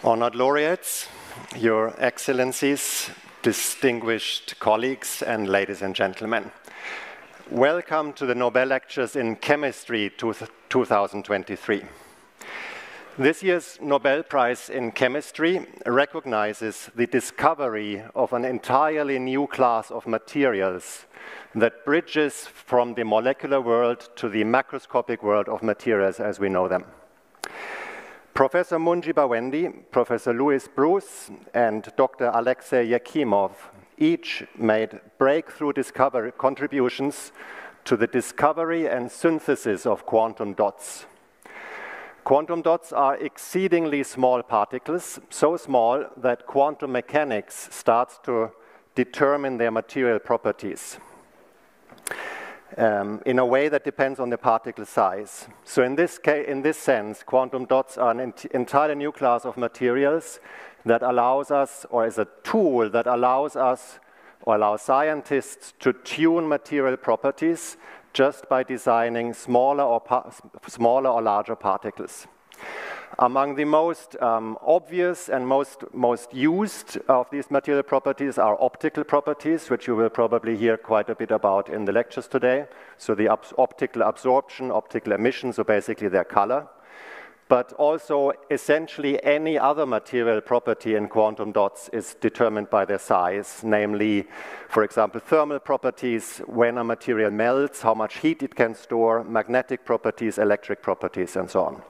Honored laureates, Your Excellencies, distinguished colleagues, and ladies and gentlemen. Welcome to the Nobel Lectures in Chemistry 2023. This year's Nobel Prize in Chemistry recognizes the discovery of an entirely new class of materials that bridges from the molecular world to the macroscopic world of materials as we know them. Professor Bawendi, Professor Brus, and Dr. Aleksey Yekimov each made breakthrough contributions to the discovery and synthesis of quantum dots. Quantum dots are exceedingly small particles, so small that quantum mechanics starts to determine their material properties in a way that depends on the particle size. So in this sense, quantum dots are an entirely new class of materials that allows us, or is a tool that allows us, or allows scientists to tune material properties just by designing smaller or larger particles. Among the most obvious and most used of these material properties are optical properties, which you will probably hear quite a bit about in the lectures today. So the optical absorption, optical emission, so basically their color. But also essentially any other material property in quantum dots is determined by their size, namely, for example, thermal properties, when a material melts, how much heat it can store, magnetic properties, electric properties, and so on.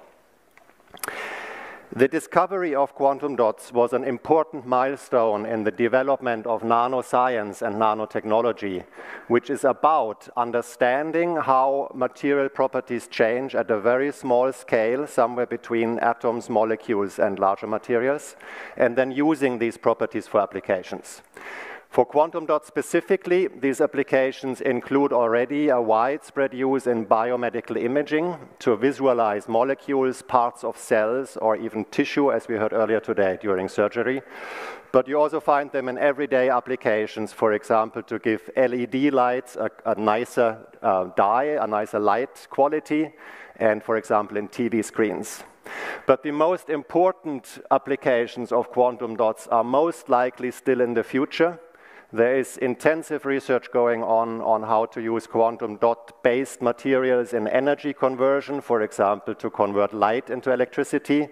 The discovery of quantum dots was an important milestone in the development of nanoscience and nanotechnology, which is about understanding how material properties change at a very small scale, somewhere between atoms, molecules, and larger materials, and then using these properties for applications. For quantum dots specifically, these applications include already a widespread use in biomedical imaging to visualize molecules, parts of cells, or even tissue, as we heard earlier today during surgery. But you also find them in everyday applications, for example, to give LED lights a nicer dye, a nicer light quality, and for example in TV screens. But the most important applications of quantum dots are most likely still in the future. There is intensive research going on how to use quantum dot-based materials in energy conversion, for example, to convert light into electricity,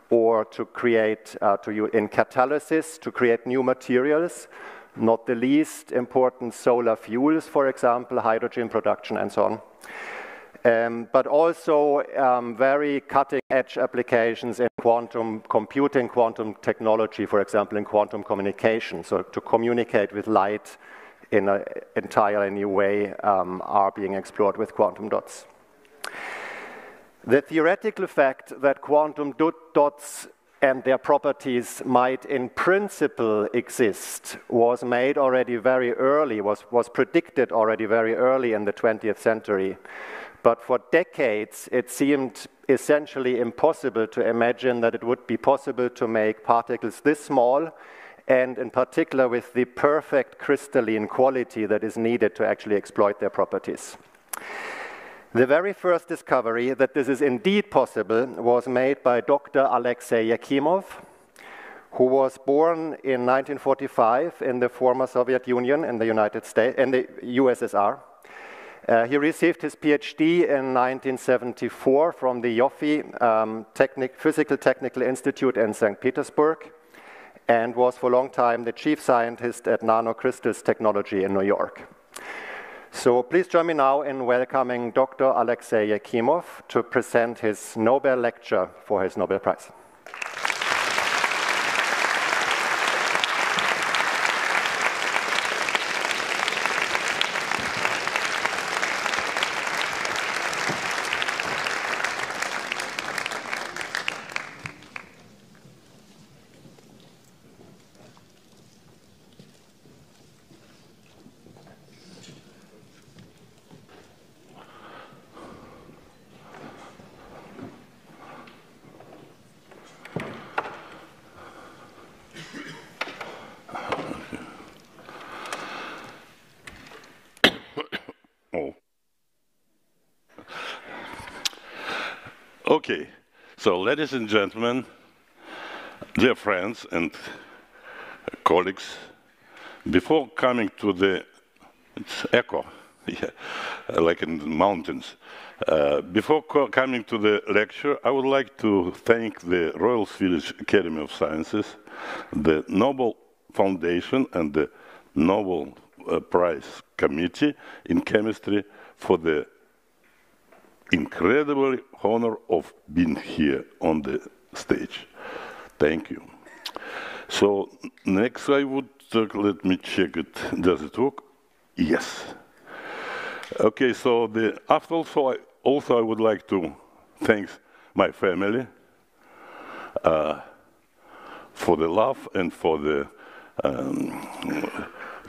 or to create, in catalysis, to create new materials, not the least important solar fuels, for example, hydrogen production, and so on. But also very cutting-edge applications in quantum computing, quantum technology, for example, in quantum communication. So to communicate with light in an entirely new way are being explored with quantum dots. The theoretical fact that quantum dots and their properties might in principle exist was made already very early, was predicted already very early in the 20th century. But for decades, it seemed essentially impossible to imagine that it would be possible to make particles this small, and in particular with the perfect crystalline quality that is needed to actually exploit their properties. The very first discovery that this is indeed possible was made by Dr. Aleksey Yekimov, who was born in 1945 in the former Soviet Union in the United States, in the USSR. He received his PhD in 1974 from the Yoffe Physical Technical Institute in St. Petersburg, and was for a long time the chief scientist at Nanocrystals Technology in New York. So please join me now in welcoming Dr. Aleksey Yekimov to present his Nobel lecture for his Nobel Prize. Okay, so ladies and gentlemen, Dear friends and colleagues, before coming to the, it's echo, yeah, like in the mountains. Before coming to the lecture, I would like to thank the Royal Swedish Academy of Sciences, the Nobel Foundation and the Nobel Prize Committee in Chemistry for the incredible honor of being here on the stage. Thank you. So next I would, let me check it, does it work? Yes. Okay, so also I would like to thank my family for the love and for the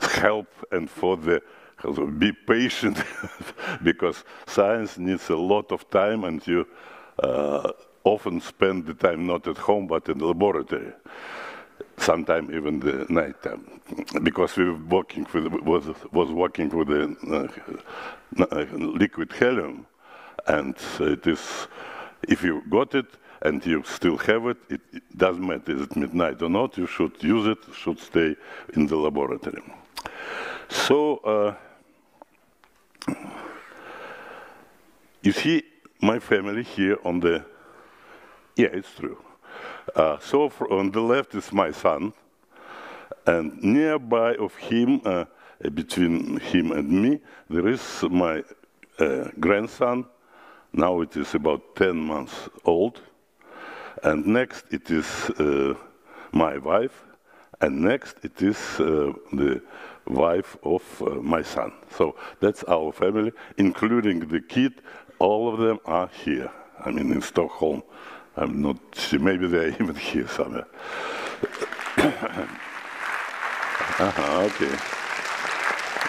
help and for the be patient because science needs a lot of time and you often spend the time not at home but in the laboratory. Sometimes even the night time, because we were working with was working with the liquid helium, and it is if you got it and you still have it, it doesn't matter is it midnight or not. You should use it. Should stay in the laboratory. So you see my family here on the. Yeah, it's true. So on the left is my son, and nearby of him, between him and me, there is my grandson. Now it is about 10 months old. And next it is my wife, and next it is the wife of my son. So that's our family, including the kid. All of them are here. I mean, in Stockholm. I'm not sure, maybe they're even here somewhere. Okay.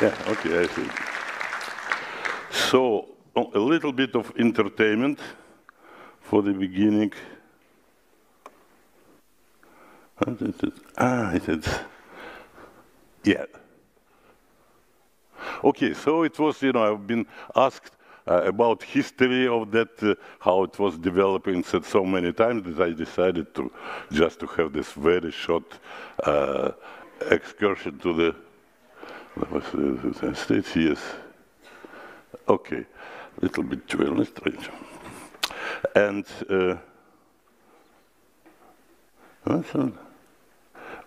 Yeah, okay, I see. So, a little bit of entertainment for the beginning. Yeah. Okay, so it was, I've been asked about history of that, how it was developing so many times that I decided to just to have this very short excursion to the States. Yes. Okay, little bit too strange. And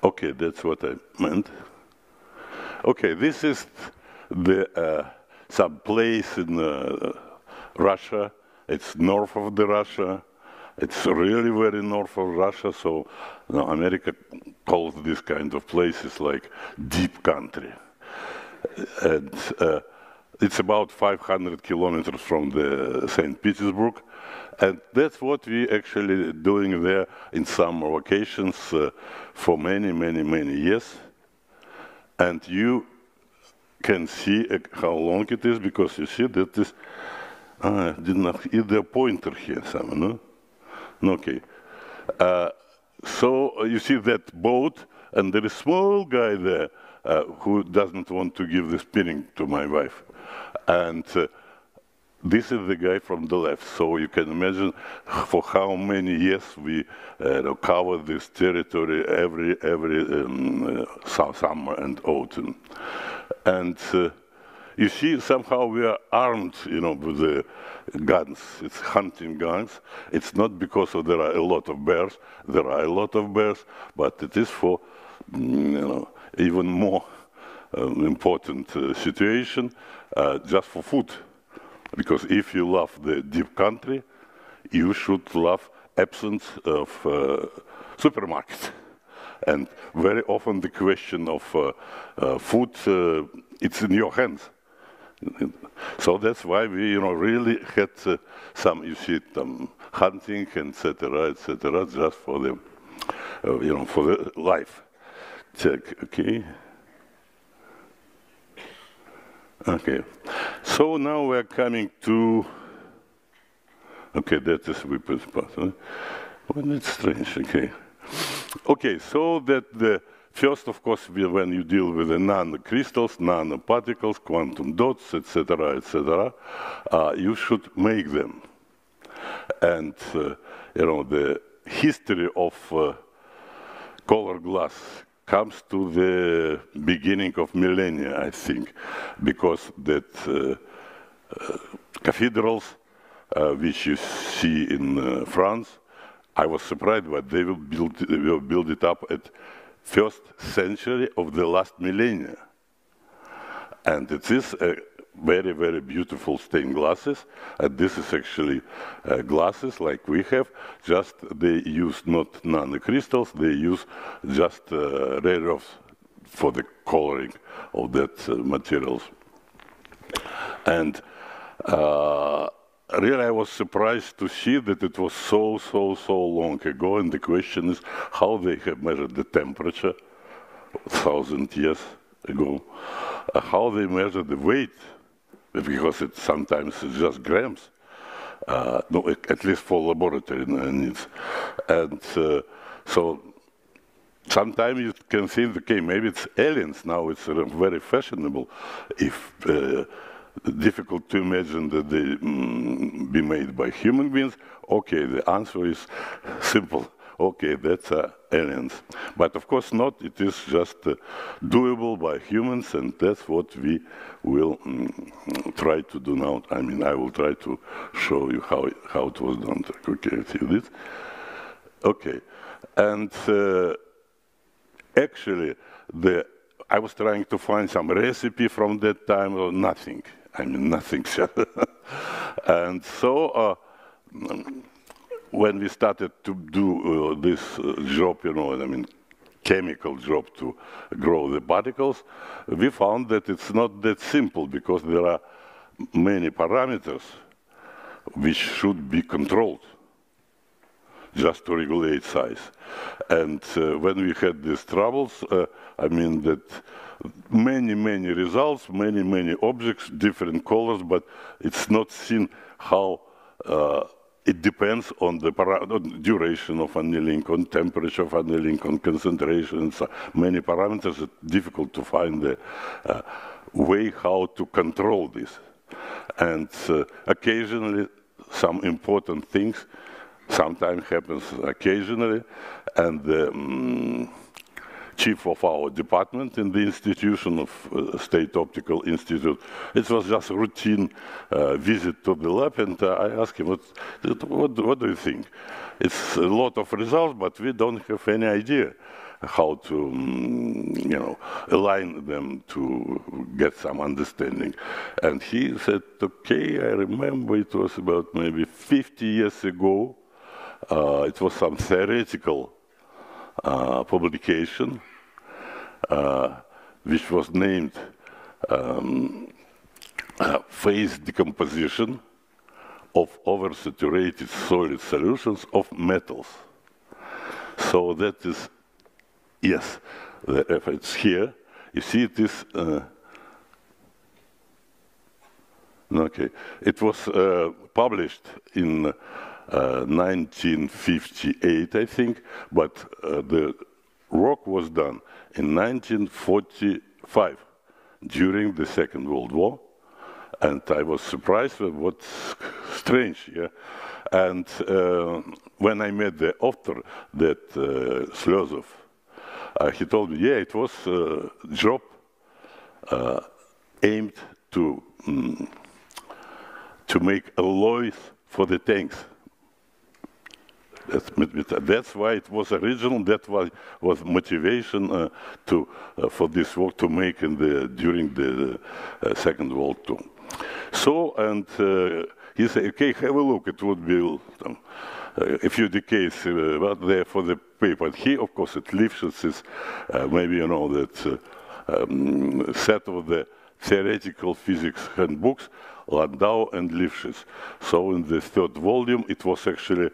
okay, that's what I meant. Okay, this is the some place in Russia. It's north of the Russia. It's really very north of Russia. So America calls this kind of places like deep country. And it's about 500 kilometers from the St. Petersburg. And that's what we actually doing there in summer vacations for many, many, many years. And you can see how long it is, because you see that is, I did not eat the pointer here, somewhere, no? Okay. So you see that boat, and there is a small guy there who doesn't want to give the spinning to my wife. And this is the guy from the left. So you can imagine for how many years we covered this territory every summer and autumn. And you see, somehow we are armed, with the guns. It's hunting guns. It's not because there are a lot of bears. There are a lot of bears, but it is for, even more important situation, just for food. Because if you love the deep country, you should love absence of supermarket. And very often the question of food, it's in your hands. So that's why we, really had some, you see, hunting, etc., just for the, for the life. Check, okay. Okay. So now we're coming to, okay, that is weapons part. Huh? Well, that's strange, okay. Okay, so that the first, of course, when you deal with the nanocrystals, nanoparticles, quantum dots, etc., you should make them. And, the history of color glass comes to the beginning of millennia, I think, because that cathedrals, which you see in France, I was surprised, but they will build it up at 1st century of the last millennia. And it is a very, very beautiful stained glasses. And this is actually glasses like we have, just they use not nanocrystals, they use just rare earths for the coloring of that materials. And really I was surprised to see that it was so long ago, and the question is how they have measured the temperature 1,000 years ago, how they measure the weight, because it sometimes is just grams, no, at least for laboratory needs. And so sometimes you can think, okay, maybe it's aliens. Now it's very fashionable. If difficult to imagine that they be made by human beings, okay, the answer is simple. Okay, that's aliens. But of course not, it is just doable by humans, and that's what we will try to do now. I mean, I will try to show you how it was done. Okay, see this? Okay, and actually, I was trying to find some recipe from that time, or nothing. I mean, nothing. And so, when we started to do this job, you know, I mean, chemical job to grow the particles, we found that it's not that simple, because there are many parameters which should be controlled just to regulate size. And when we had these troubles, I mean that many results, many objects, different colors, but it's not seen how it depends on the duration of annealing, on temperature of annealing, on concentration, so many parameters. It's difficult to find the way how to control this. And occasionally, some important things sometimes happens occasionally, and the chief of our department in the institution of State Optical Institute, it was just a routine visit to the lab, and I asked him, what do you think? It's a lot of results, but we don't have any idea how to, you know, align them to get some understanding. And he said, okay, I remember it was about maybe 50 years ago. It was some theoretical publication, which was named Phase Decomposition of Oversaturated Solid Solutions of Metals. So that is, yes, if it's here, you see it is, okay, it was published in 1958, I think, but the work was done in 1945 during the Second World War, and I was surprised with what's strange, yeah. And when I met the author, that Slezov, he told me, yeah, it was a job aimed to make alloys for the tanks. That's why it was original. That was motivation for this work to make during the Second World War. So, and he said, okay, have a look. It would be a few decades there for the paper. And he, of course, at Lifshitz is maybe you know that set of the theoretical physics handbooks, Landau and Lifshitz. So in the third volume, it was actually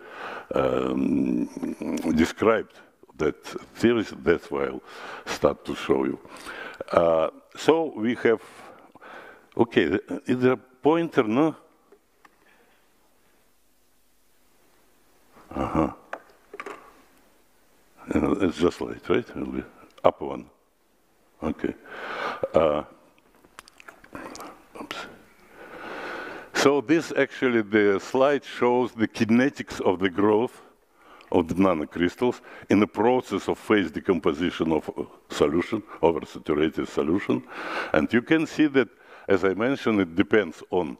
described that theories. That's why I'll start to show you. So we have, okay, is there a pointer, no? It's just light, right? It'll be up one. Okay. Oops. So this actually, the slide shows the kinetics of the growth of the nanocrystals in the process of phase decomposition of solution, oversaturated solution. And you can see that, as I mentioned, it depends on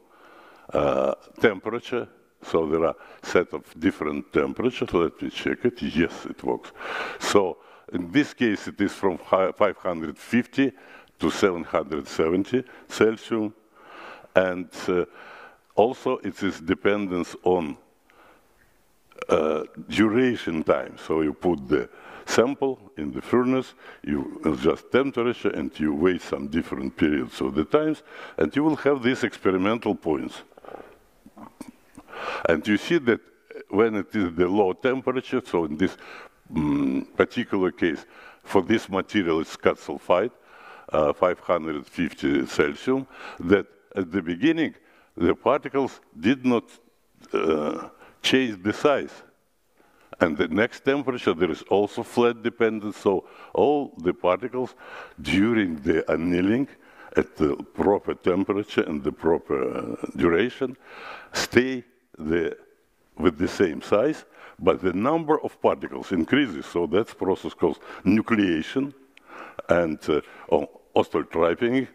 temperature. So there are a set of different temperatures. Let me check it. Yes, it works. So in this case, it is from 550 to 770 Celsius. And also it is dependence on duration time. So you put the sample in the furnace, you adjust temperature, and you wait some different periods of the times, and you will have these experimental points. And you see that when it is the low temperature, so in this particular case, for this material it's cut sulfide, 550 Celsius, that at the beginning the particles did not change the size. And the next temperature, there is also flat dependence, so all the particles during the annealing at the proper temperature and the proper duration stay with the same size, but the number of particles increases. So that's process called nucleation and osteotriping,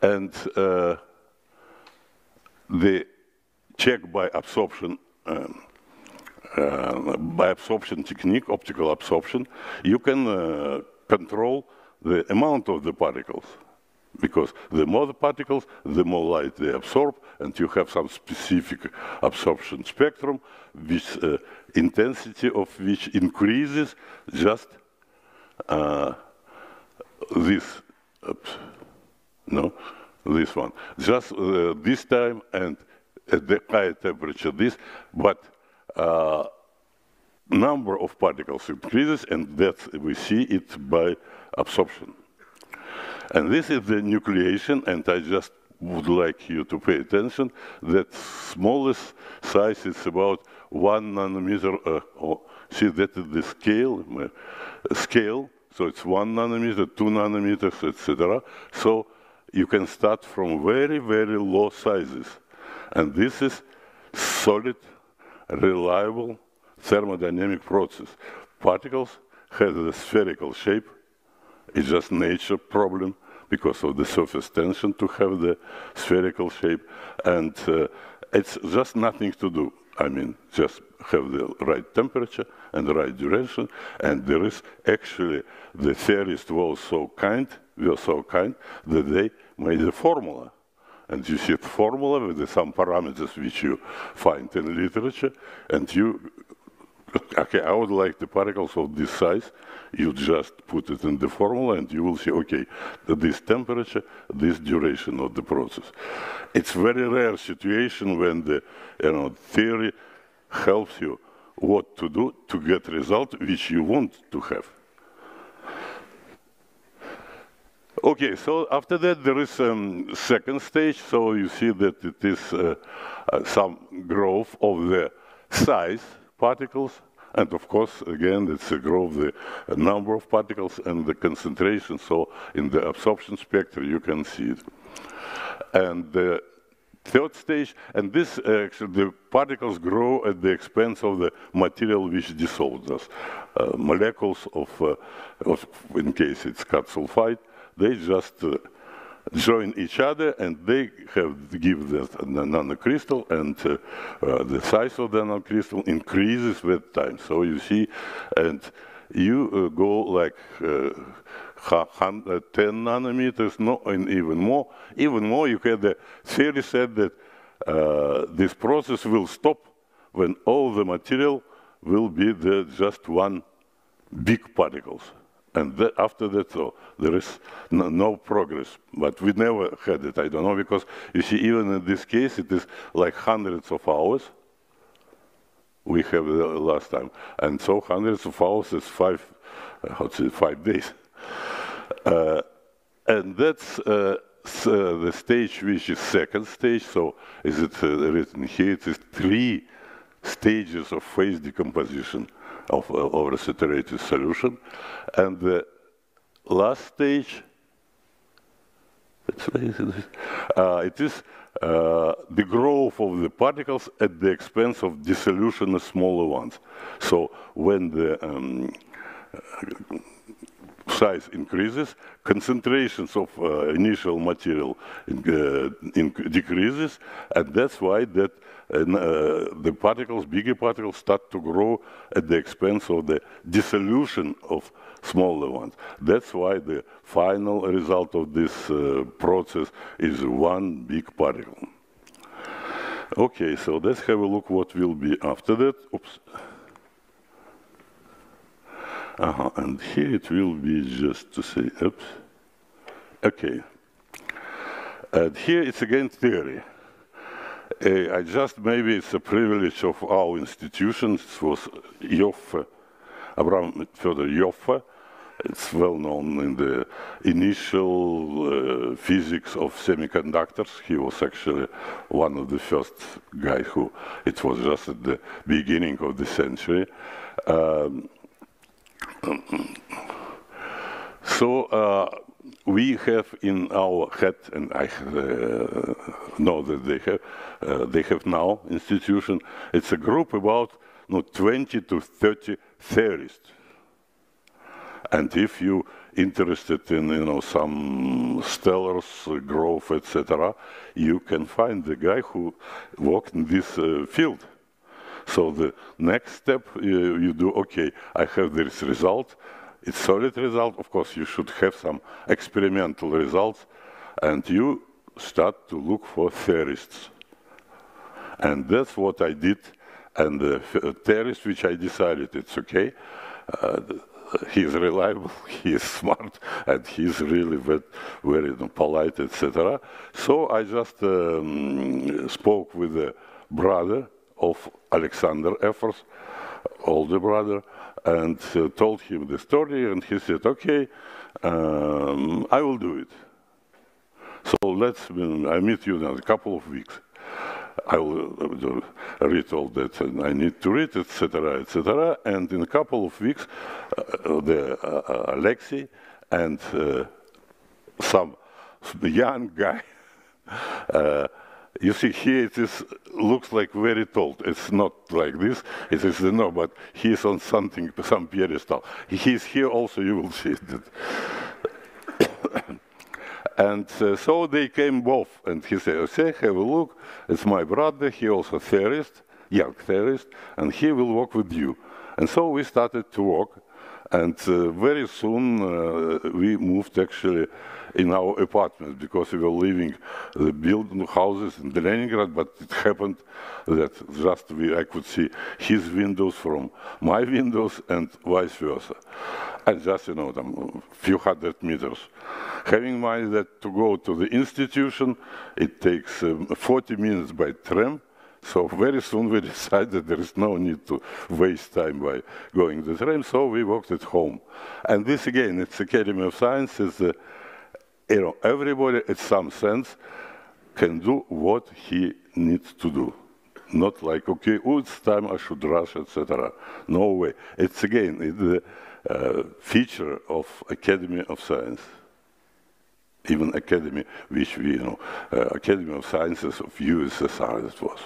and the check by absorption technique, optical absorption, you can control the amount of the particles. Because the more the particles, the more light they absorb, and you have some specific absorption spectrum, which intensity of which increases just this, this one. Just this time and at the higher temperature this, but number of particles increases, and that we see it by absorption. And this is the nucleation, and I just would like you to pay attention that smallest size is about 1 nanometer. See, that is the scale, so it's 1 nanometer, 2 nanometers, etc. So you can start from very, very low sizes. And this is solid, reliable thermodynamic process. Particles have a spherical shape. It's just nature problem because of the surface tension to have the spherical shape. And it's just nothing to do. I mean, just have the right temperature and the right duration. And there is actually, the theorists were so kind that they made a formula. And you see the formula with some parameters which you find in literature, and you, okay, I would like the particles of this size. You just put it in the formula, and you will see, okay, this temperature, this duration of the process. It's very rare situation when the theory helps you what to do to get result which you want to have. Okay, so after that there is second stage. So you see that it is some growth of the size particles, and of course again it's a growth of the number of particles and the concentration. So in the absorption spectrum you can see it. And the third stage, and this actually the particles grow at the expense of the material which dissolves us. Molecules of in case it's cut sulfide, they just join each other, and they give the nanocrystal, and the size of the nanocrystal increases with time. So you see, and you go like 10 nanometers, no, and even more. Even more, you had the theory said that this process will stop when all the material will be just one big particles. And after that, so there is no progress. But we never had it, I don't know, because you see, even in this case, it is like hundreds of hours we have the last time. And so hundreds of hours is 5 days. And that's the stage which is second stage. So is it written here? It is 3 stages of phase decomposition of oversaturated solution. And the last stage, it is the growth of the particles at the expense of dissolution of smaller ones. So when the size increases, concentrations of initial material decreases, and that's why that the particles, bigger particles, start to grow at the expense of the dissolution of smaller ones. That's why the final result of this process is one big particle. Okay, so let's have a look what will be after that. Oops. And here it will be just to say, oops. Okay. And here it's again theory. I just, maybe it's a privilege of our institution. It was Abraham Fedor Joffe. It's well known in the initial physics of semiconductors. He was actually one of the first guys who, it was just at the beginning of the century. So we have in our head, and I know that they have now institution. It's a group about 20 to 30 theorists. And if you're interested in some stellars, growth, etc., you can find the guy who worked in this field. So the next step you do, okay, I have this result. It's solid result. Of course, you should have some experimental results, and you start to look for theorists. And that's what I did. And the theorist which I decided it's okay. He's reliable, he is smart, and he's really very polite, etc. So I just spoke with the brother of Alexander Effers, older brother, and told him the story, and he said, okay, I will do it. So I meet you in a couple of weeks. I will read all that, and I need to read, etc., etc. And in a couple of weeks, the Aleksey and some young guy. You see, here it looks like very tall. It's not like this. It is no, but he is on some pedestal. He is here also. You will see that. And so they came both, and he said, okay, have a look, it's my brother, he also theorist, young theorist, and he will work with you. And so we started to work, and very soon we moved actually in our apartment, because we were living the building houses in Leningrad, but it happened that just I could see his windows from my windows and vice versa. And just, a few hundred meters. Having in mind that to go to the institution, it takes 40 minutes by tram. So very soon we decided there is no need to waste time by going the tram, so we worked at home. And this again, it's Academy of Sciences. Everybody in some sense can do what he needs to do. Not like, okay, it's time I should rush, etc. No way. It's again the feature of Academy of Science. Even Academy, which we, Academy of Sciences of USSR it was.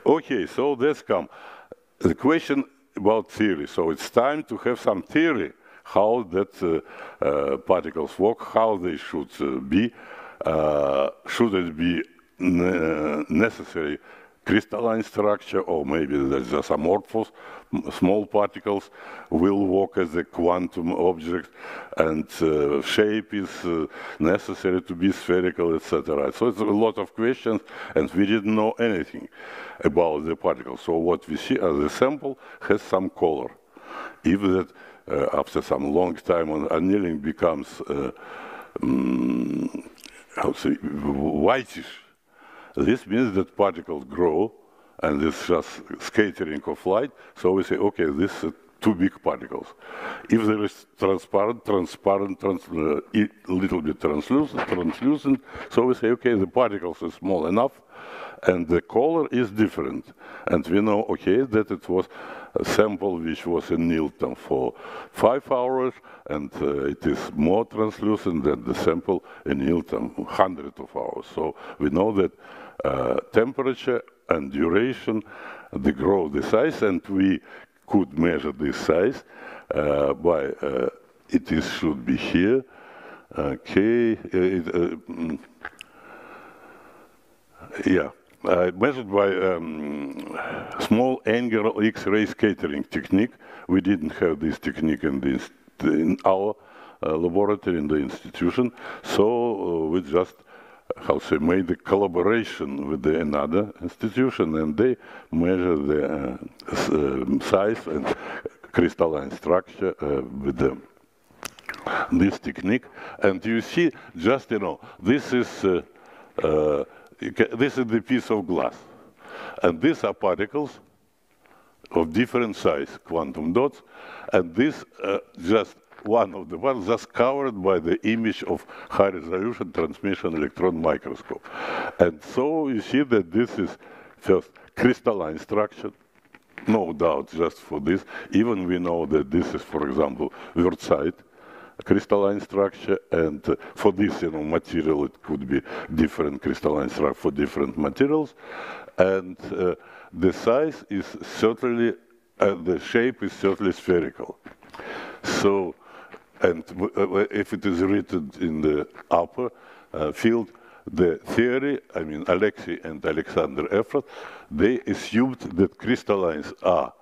Okay, so let's come. The question about theory. So it's time to have some theory how that particles work, how they should be. Should it be necessary crystalline structure, or maybe there's just amorphous, small particles will work as a quantum object, and shape is necessary to be spherical, etc. So it's a lot of questions, and we didn't know anything about the particles. So what we see as a sample has some color. If that after some long time on annealing becomes how to say, whitish, this means that particles grow, and it's just scattering of light. So we say, okay, this is two big particles. If there is transparent, a little bit translucent, so we say, okay, the particles are small enough, and the color is different. And we know, okay, that it was sample which was in Newton for 5 hours, and it is more translucent than the sample in Newton, hundreds of hours. So we know that temperature and duration, they grow the size, and we could measure this size by, should be here, okay, measured by small angular X-ray scattering technique. We didn't have this technique in our laboratory, in the institution, so we just, made a collaboration with another institution, and they measure the size and crystalline structure with this technique. And you see, just, this is the piece of glass. And these are particles of different size, quantum dots. And this just one of the ones just covered by the image of high resolution transmission electron microscope. And so you see that this is first crystalline structure, no doubt just for this. Even we know that this is, for example, Wurtzite crystalline structure, and for this material it could be different crystalline structure for different materials, and the size is certainly, the shape is certainly spherical. So, and if it is written in the upper field, the theory, I mean Aleksey and Alexander Efrat, they assumed that crystallines are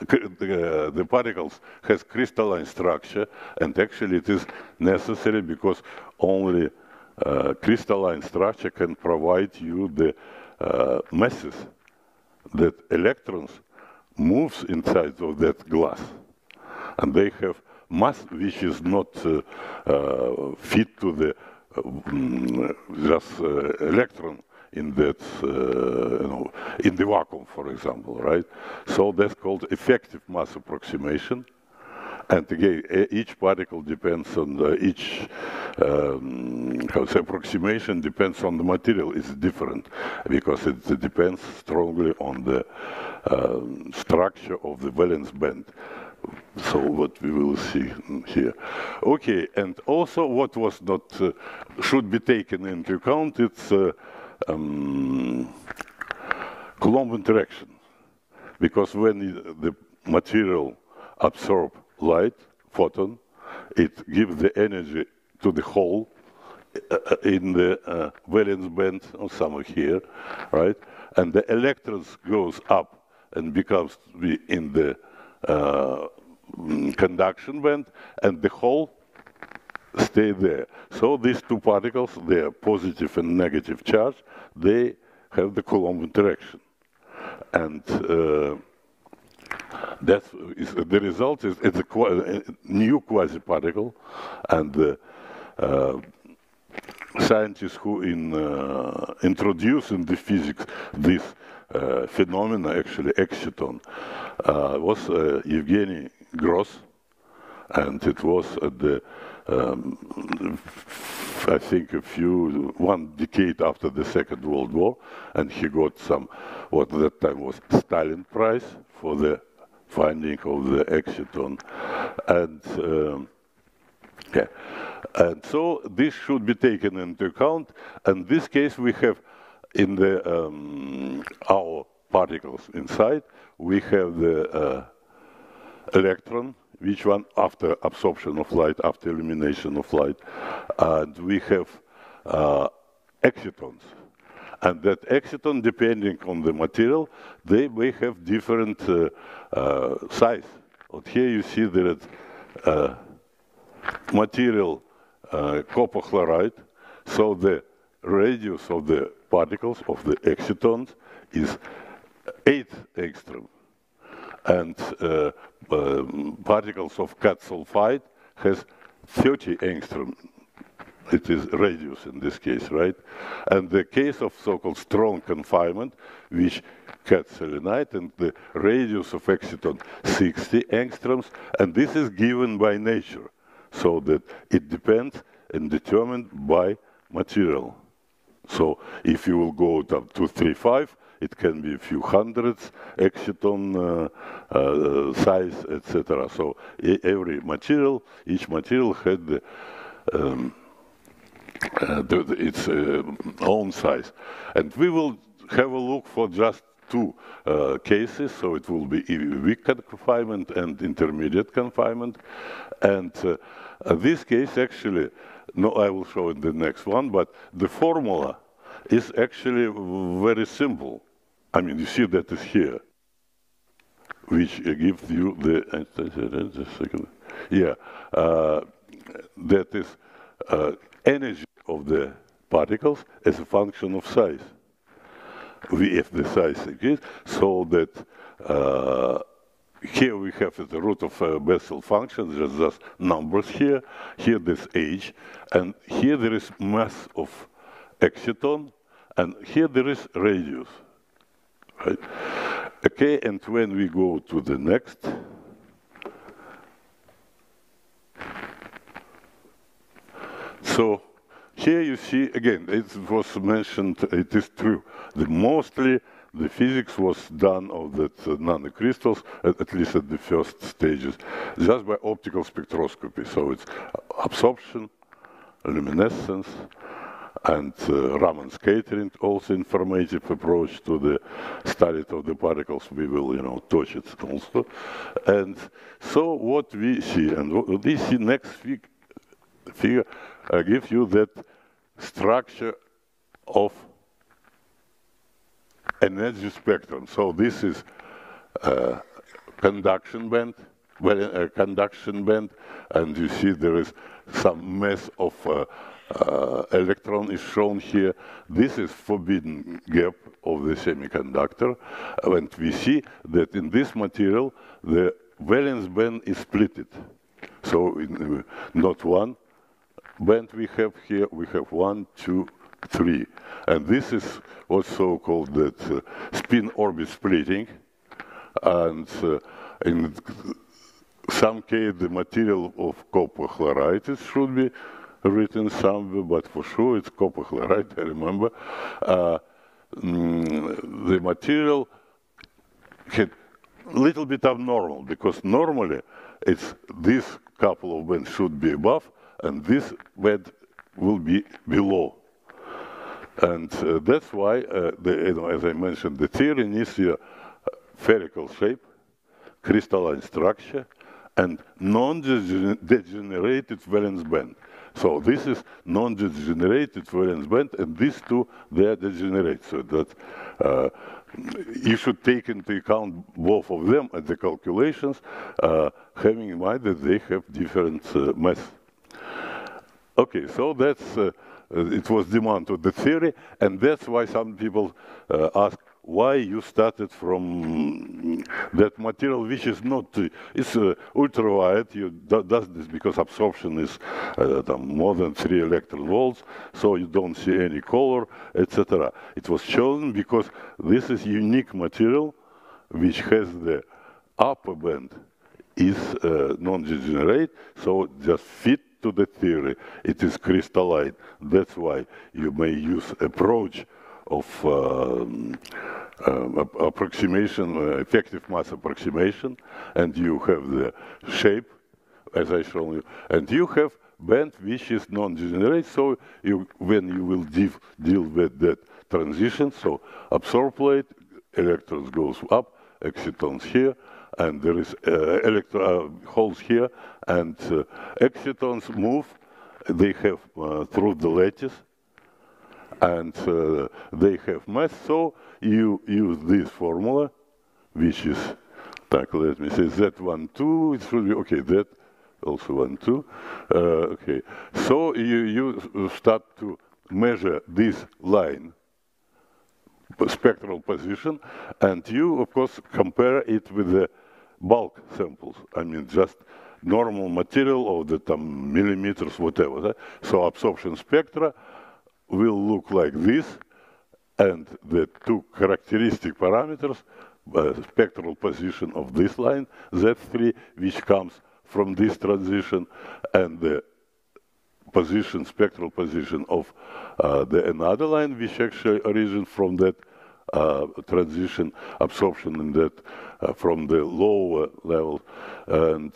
the particles has crystalline structure, and actually it is necessary because only crystalline structure can provide you the masses that electrons moves inside of that glass, and they have mass which is not fit to the just electron in that, in the vacuum, for example, right? So that's called effective mass approximation. And again, each particle depends on each, approximation depends on the material. It's different because it depends strongly on the structure of the valence band. So what we will see here. Okay, and also what was not, should be taken into account, it's Coulomb interaction, because when the material absorbs light, photon, it gives the energy to the hole in the valence band, or somewhere here, right? And the electrons goes up and becomes in the conduction band, and the hole stay there. So these two particles, they are positive and negative charge, they have the Coulomb interaction. And that's the result is it's a new quasi-particle, and the scientists who introduced in the physics this phenomena, actually exciton, was Evgeny Gross, and it was at the I think one decade after the Second World War, and he got some, what at that time was Stalin Prize for the finding of the exciton. And and so this should be taken into account. And this case we have in the our particles inside, we have the electron, which one after absorption of light, after illumination of light, and we have excitons. And that exciton, depending on the material, they may have different size. But here you see that material copper chloride, so the radius of the particles of the excitons is 8 angstrom. And particles of cat sulfide has 30 angstrom. It is radius in this case, right? And the case of so-called strong confinement, which cat selenide, and the radius of exciton 60 angstroms, and this is given by nature, so that it depends and determined by material. So if you will go up to 3.5, it can be a few hundreds exciton size, etc. So every material, each material had the, its own size. And we will have a look for just two cases, so it will be weak confinement and intermediate confinement. And this case actually, no, I will show in the next one, but the formula is actually very simple. I mean, you see that is here, which gives you the, just a second, yeah, that is energy of the particles as a function of size. If the size is so that here we have the root of Bessel function, just numbers here. Here this h, and here there is mass of exciton, and here there is radius. Right? Okay, and when we go to the next, so here you see, again, it was mentioned, it is true, that mostly the physics was done of that nanocrystals, at least at the first stages, just by optical spectroscopy. So it's absorption, luminescence, and Raman scattering, also informative approach to the study of the particles. We will, touch it also. And so what we see, and what we see next figure gives you that structure of energy spectrum. So this is conduction band, conduction band, and you see there is some mass of electron is shown here. This is forbidden gap of the semiconductor, and we see that in this material the valence band is splitted. So in, not one band we have here, we have 1, 2, 3. And this is also called that spin orbit splitting. And in some case, the material of copper chloride should be written somewhere, but for sure it's copper chloride, I remember. The material had a little bit abnormal, because normally it's this couple of bands should be above, and this band will be below. And that's why, as I mentioned, the theory needs a spherical shape, crystalline structure, and non-degenerated valence band. So this is non-degenerated valence band, and these two, they are degenerate. So that you should take into account both of them at the calculations, having in mind that they have different mass. Okay, so that's it was demand of the theory, and that's why some people ask why you started from that material which is not, it's ultraviolet. You does this because absorption is more than 3 electron volts, so you don't see any color, etc. It was chosen because this is unique material which has the upper band is non-degenerate, so just fit to the theory. It is crystalline. That's why you may use approach of approximation, effective mass approximation, and you have the shape, as I showed you, and you have band which is non-degenerate, so when you will deal with that transition, so absorb plate, electrons goes up, excitons here, and there is holes here, and excitons move, they have through the lattice, and they have mass, so you use this formula, which is, let me say, Z12, it should be, okay, that also 1, 2, okay. So you start to measure this line, spectral position, and you, of course, compare it with the bulk samples. I mean, just normal material of the millimeters, whatever. Right? So absorption spectra will look like this, and the two characteristic parameters, spectral position of this line, Z3, which comes from this transition, and the position, spectral position of the another line, which actually originates from that transition, absorption in that from the lower level. And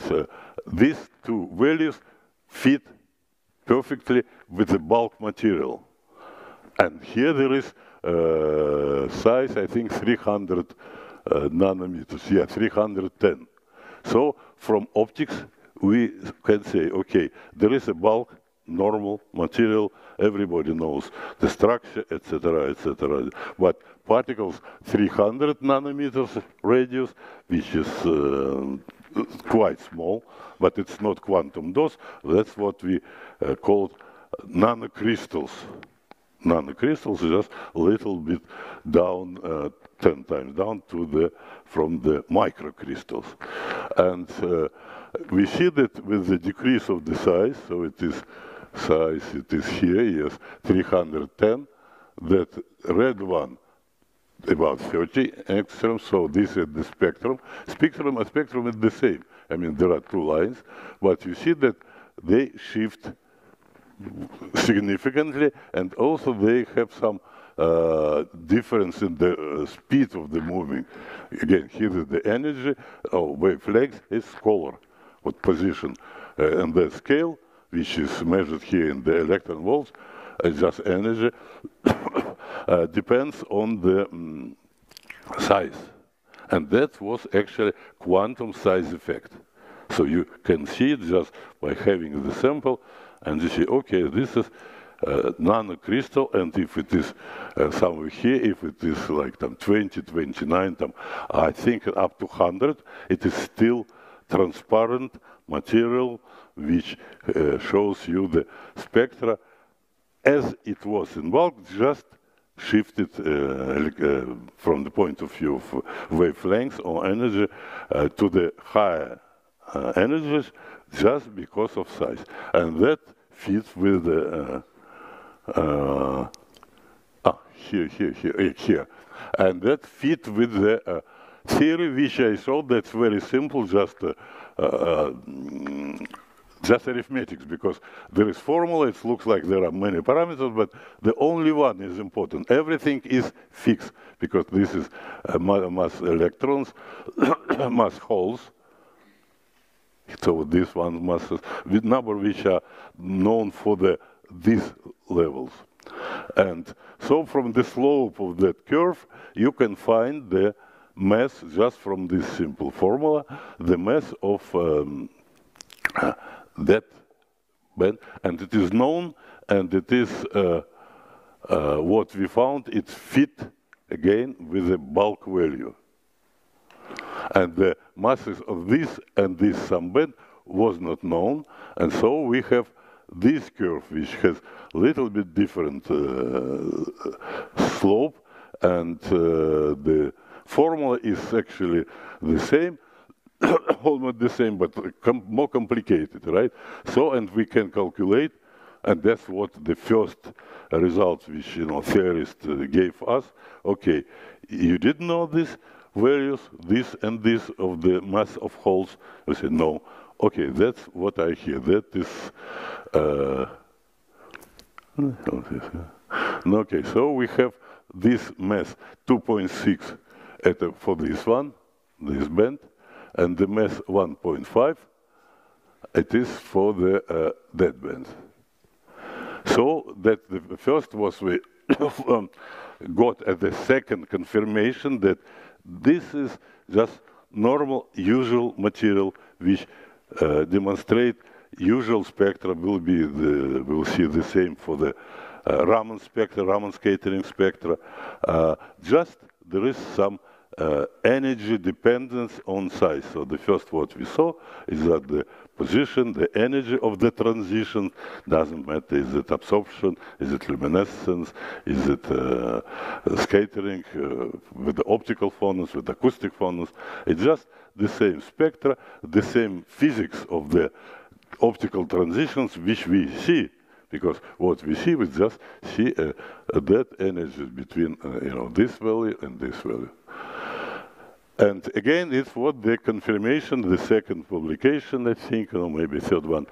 these two values fit perfectly with the bulk material. And here there is size, I think, 300 nanometers. Yeah, 310. So from optics, we can say, okay, there is a bulk, normal material, everybody knows the structure, etc., etc. But particles 300 nanometers radius, which is quite small, but it's not quantum dots. That's what we call nanocrystals. Nanocrystals is just a little bit down, 10 times down to the from the microcrystals, and we see that with the decrease of the size, so it is size, it is here, yes, 310, that red one about 30 angstroms, so this is the spectrum. Spectrum is the same. I mean, there are two lines, but you see that they shift significantly, and also they have some difference in the speed of the moving. Again, here is the energy, wavelength is color, what position, and the scale, which is measured here in the electron volts, just energy, depends on the size. And that was actually quantum size effect. So you can see it just by having the sample, and you see, okay, this is nanocrystal, and if it is somewhere here, if it is like 20, 29, I think up to 100, it is still transparent material which shows you the spectra as it was in bulk, just shifted from the point of view of wavelength or energy to the higher energies just because of size. And that fits with the here. And that fits with the theory which I showed. That's very simple, just arithmetics, because there is formula, it looks like there are many parameters, but the only one is important. Everything is fixed, because this is mass electrons, mass holes. So this one masses, with number which are known for these levels. And so from the slope of that curve, you can find the mass just from this simple formula, the mass of that band, and it is known, and it is what we found, it fit again with the bulk value. And the masses of this and this subband was not known, and so we have this curve which has a little bit different slope, and the formula is actually the same, almost the same, but more complicated, right? So, and we can calculate, and that's what the first result which, theorists gave us. Okay, you didn't know this values, this and this of the mass of holes. We said, no. Okay, that's what I hear. That is, okay, so we have this mass 2.6 for this one, this band, and the mass 1.5, it is for the that band. So that the first was we got at the second confirmation that this is just normal, usual material which demonstrate usual spectra will be we'll see the same for the Raman spectra, Raman scattering spectra. Just there is some energy dependence on size. So the first what we saw is that the position, the energy of the transition doesn't matter. Is it absorption? Is it luminescence? Is it scattering with the optical phonons, with acoustic phonons? It's just the same spectra, the same physics of the optical transitions which we see. Because what we see, we just see that energy between this value and this value. And again, it's what the confirmation, the second publication, I think, or maybe third one,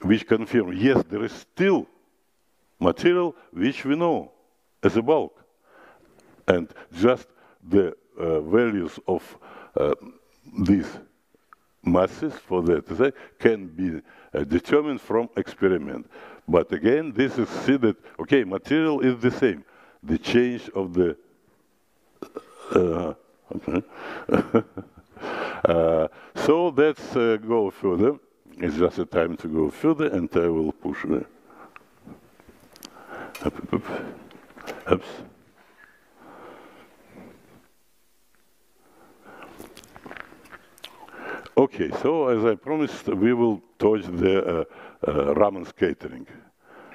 which confirm, yes, there is still material which we know as a bulk. And just the values of these masses for that can be determined from experiment. But again, this is see that, okay, material is the same. The change of the so let's go further. It's just a time to go further, and I will push the Oops. Okay, so as I promised, we will touch the Raman scattering.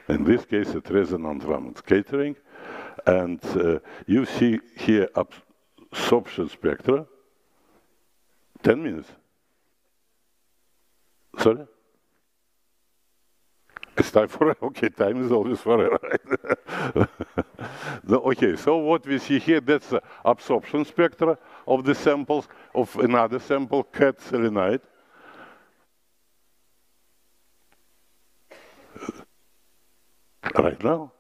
In this case, it's resonant Raman scattering. And you see here absorption spectra. 10 minutes. Sorry? It's time forever. Okay, time is always forever. Right? No, okay, so what we see here, that's the absorption spectra of the samples of another sample, cat selenite. Right now.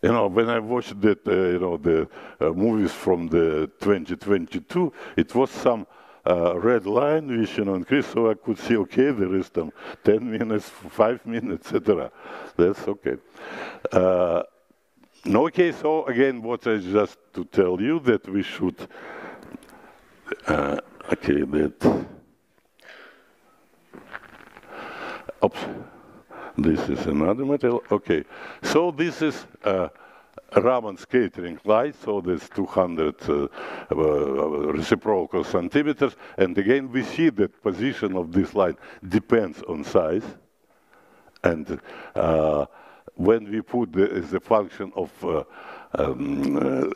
You know, when I watched that, you know, the movies from the 2022, it was some red line which, you know, increased, so I could see, okay, there is some 10 minutes, 5 minutes, etc. That's okay. Okay, so again, what I just to tell you that we should, okay, that, oops. This is another material. Okay, so this is Raman scattering light, so there's 200 reciprocal centimeters. And again, we see that position of this light depends on size. And when we put as a function of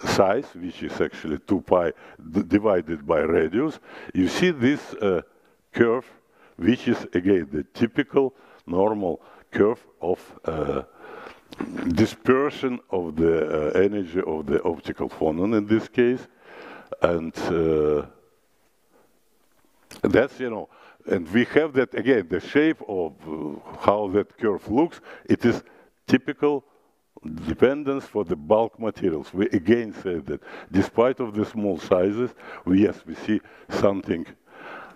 size, which is actually 2 pi divided by radius, you see this curve, which is again the typical normal curve of dispersion of the energy of the optical phonon in this case. And that's, you know, and we have that again, the shape of how that curve looks, it is typical dependence for the bulk materials. We again say that despite of the small sizes, we see something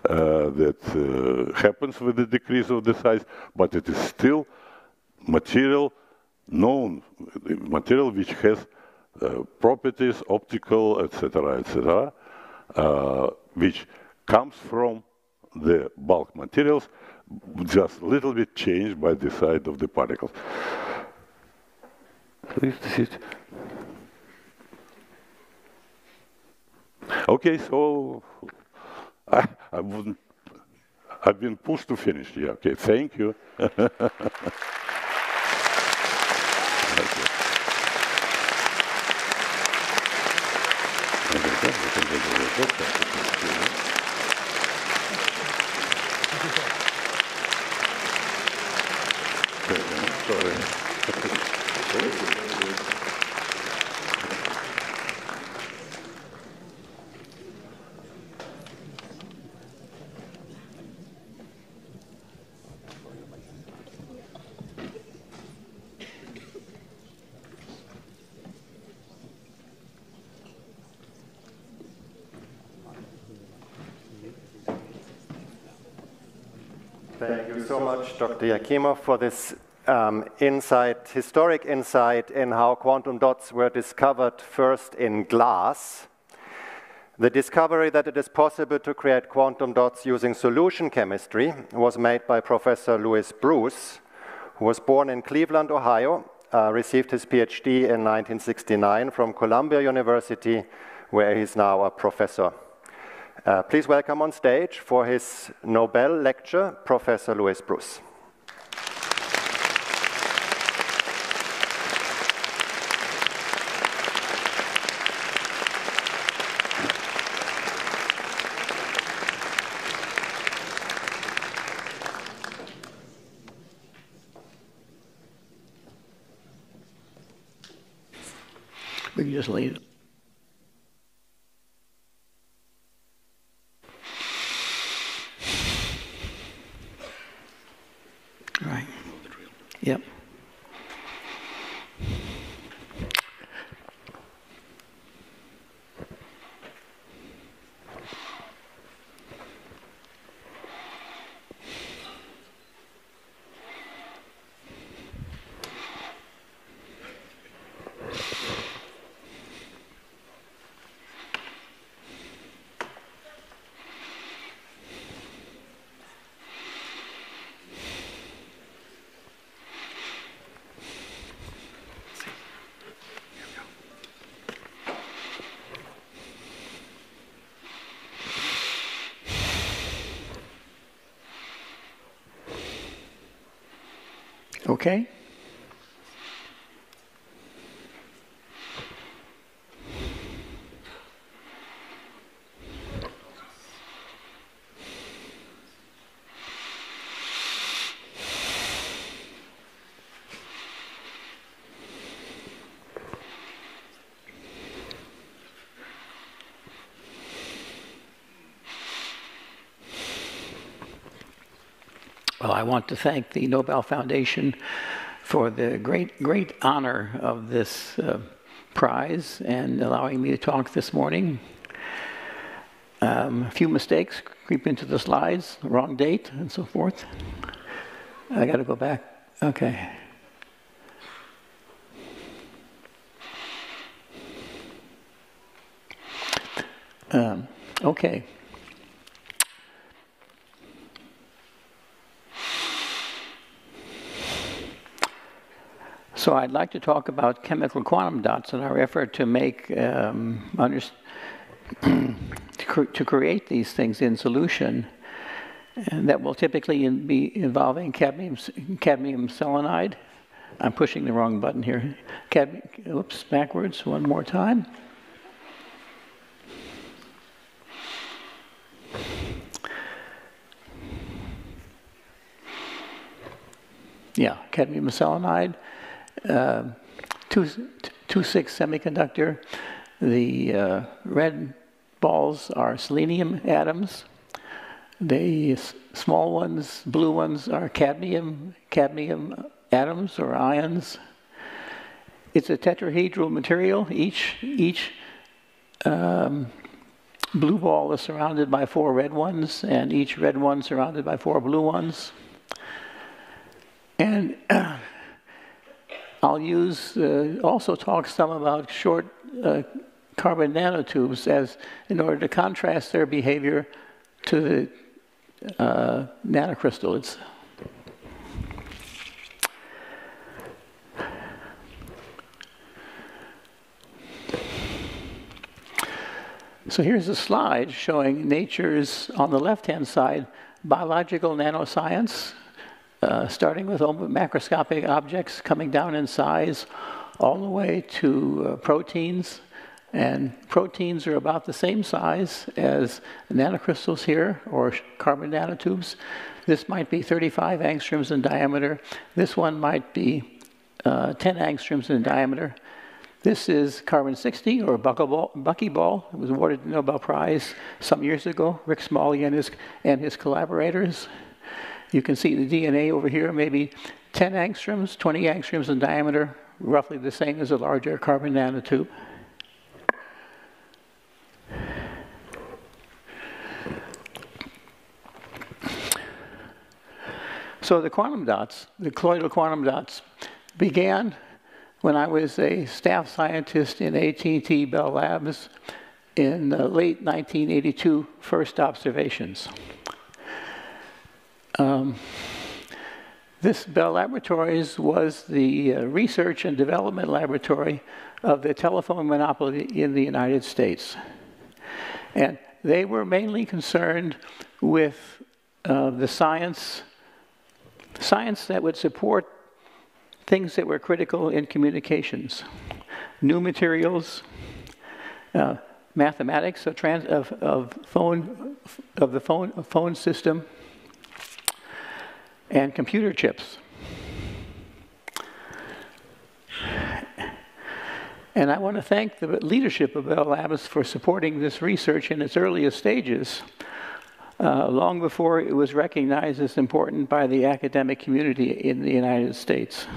that happens with the decrease of the size, but it is still material, known material which has properties, optical, etc., which comes from the bulk materials, just a little bit changed by the size of the particles. Okay, so I wouldn't. I've been pushed to finish. Yeah. Okay. Thank you. Thank you so much, Dr. Yekimov, for this historic insight in how quantum dots were discovered first in glass. The discovery that it is possible to create quantum dots using solution chemistry was made by Professor Louis Brus, who was born in Cleveland, Ohio, received his PhD in 1969 from Columbia University, where he's now a professor. Please welcome on stage for his Nobel lecture, Professor Louis Brus. We can just leave. Right. Yep. Okay? Well, I want to thank the Nobel Foundation for the great honor of this prize and allowing me to talk this morning. A few mistakes creep into the slides, wrong date and so forth. I got to go back. Okay. Okay. So I'd like to talk about chemical quantum dots and our effort to make to create these things in solution, and that will typically be involving cadmium selenide. I'm pushing the wrong button here. Oops, backwards one more time. Yeah, cadmium selenide. 2,6 semiconductor. The red balls are selenium atoms. The small ones, blue ones, are cadmium atoms or ions. It's a tetrahedral material. Each blue ball is surrounded by 4 red ones, and each red one surrounded by 4 blue ones. And I'll also talk some about short carbon nanotubes in order to contrast their behavior to the nanocrystals. So here's a slide showing nature's, on the left-hand side, biological nanoscience, starting with macroscopic objects coming down in size all the way to proteins. And proteins are about the same size as nanocrystals here, or carbon nanotubes. This might be 35 angstroms in diameter. This one might be 10 angstroms in diameter. This is carbon-60, or buckyball. It was awarded the Nobel Prize some years ago, Rick Smalley and his collaborators. You can see the DNA over here, maybe 10 angstroms, 20 angstroms in diameter, roughly the same as a larger carbon nanotube. So the quantum dots, the colloidal quantum dots, began when I was a staff scientist in AT&T Bell Labs in late 1982, first observations. This Bell Laboratories was the research and development laboratory of the telephone monopoly in the United States. And they were mainly concerned with the science that would support things that were critical in communications, new materials, mathematics of the phone system, and computer chips. And I want to thank the leadership of Bell Labs for supporting this research in its earliest stages, long before it was recognized as important by the academic community in the United States.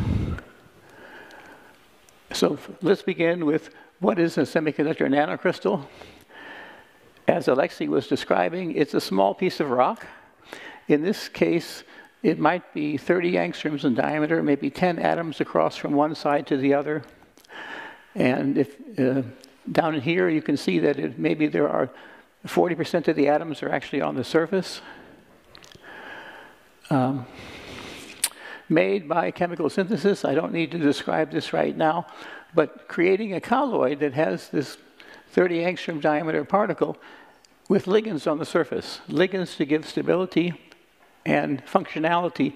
So let's begin with what is a semiconductor nanocrystal. As Aleksey was describing, it's a small piece of rock. In this case, it might be 30 angstroms in diameter, maybe 10 atoms across from one side to the other. And if down in here, you can see that maybe there are 40% of the atoms are actually on the surface. Made by chemical synthesis. I don't need to describe this right now, but creating a colloid that has this 30 angstrom diameter particle with ligands on the surface. Ligands to give stability and functionality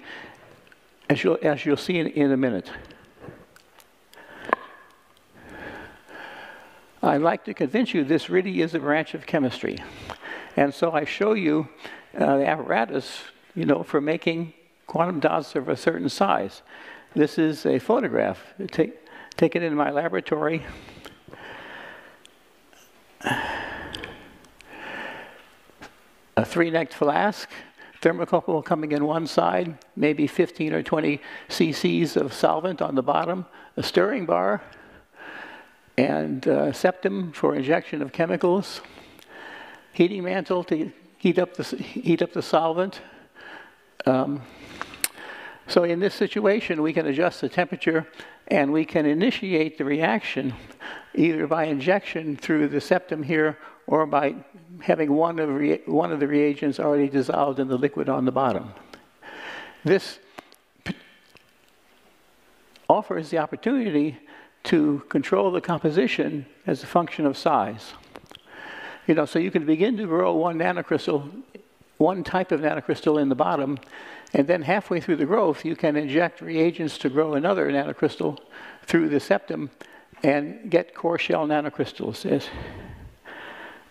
as you'll see in a minute. I'd like to convince you this really is a branch of chemistry. And so I show you the apparatus, for making quantum dots of a certain size. This is a photograph taken in my laboratory. A 3-necked flask, thermocouple coming in one side, maybe 15 or 20 cc's of solvent on the bottom, a stirring bar, and septum for injection of chemicals, heating mantle to heat up the solvent. So in this situation, we can adjust the temperature, and we can initiate the reaction either by injection through the septum here, or by having one of the reagents already dissolved in the liquid on the bottom. This offers the opportunity to control the composition as a function of size. So you can begin to grow one type of nanocrystal in the bottom, and then halfway through the growth, you can inject reagents to grow another nanocrystal through the septum and get core shell nanocrystals. Yes.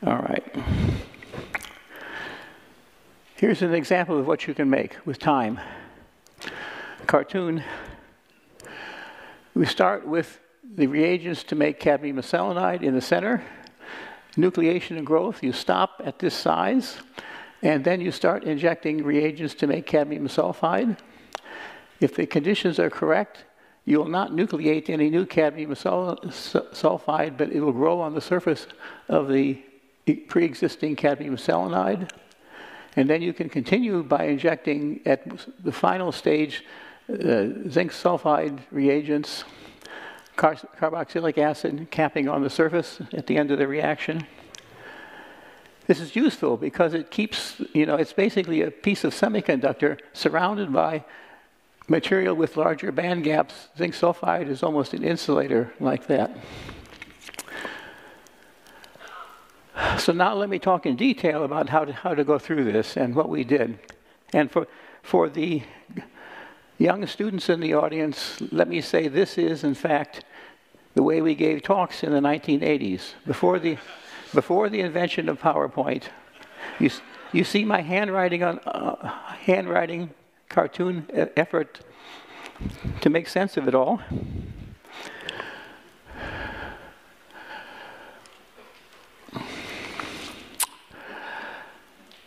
All right. Here's an example of what you can make with time. Cartoon. We start with the reagents to make cadmium selenide in the center. Nucleation and growth, you stop at this size, and then you start injecting reagents to make cadmium sulfide. If the conditions are correct, you will not nucleate any new cadmium sulfide, but it will grow on the surface of the pre-existing cadmium selenide. And then you can continue by injecting at the final stage zinc sulfide reagents, carboxylic acid capping on the surface at the end of the reaction. This is useful because it keeps, it's basically a piece of semiconductor surrounded by material with larger band gaps. Zinc sulfide is almost an insulator like that. So now let me talk in detail about how to go through this and what we did. And for the young students in the audience, let me say this is, in fact, the way we gave talks in the 1980s. Before the invention of PowerPoint, you see my handwriting cartoon effort to make sense of it all.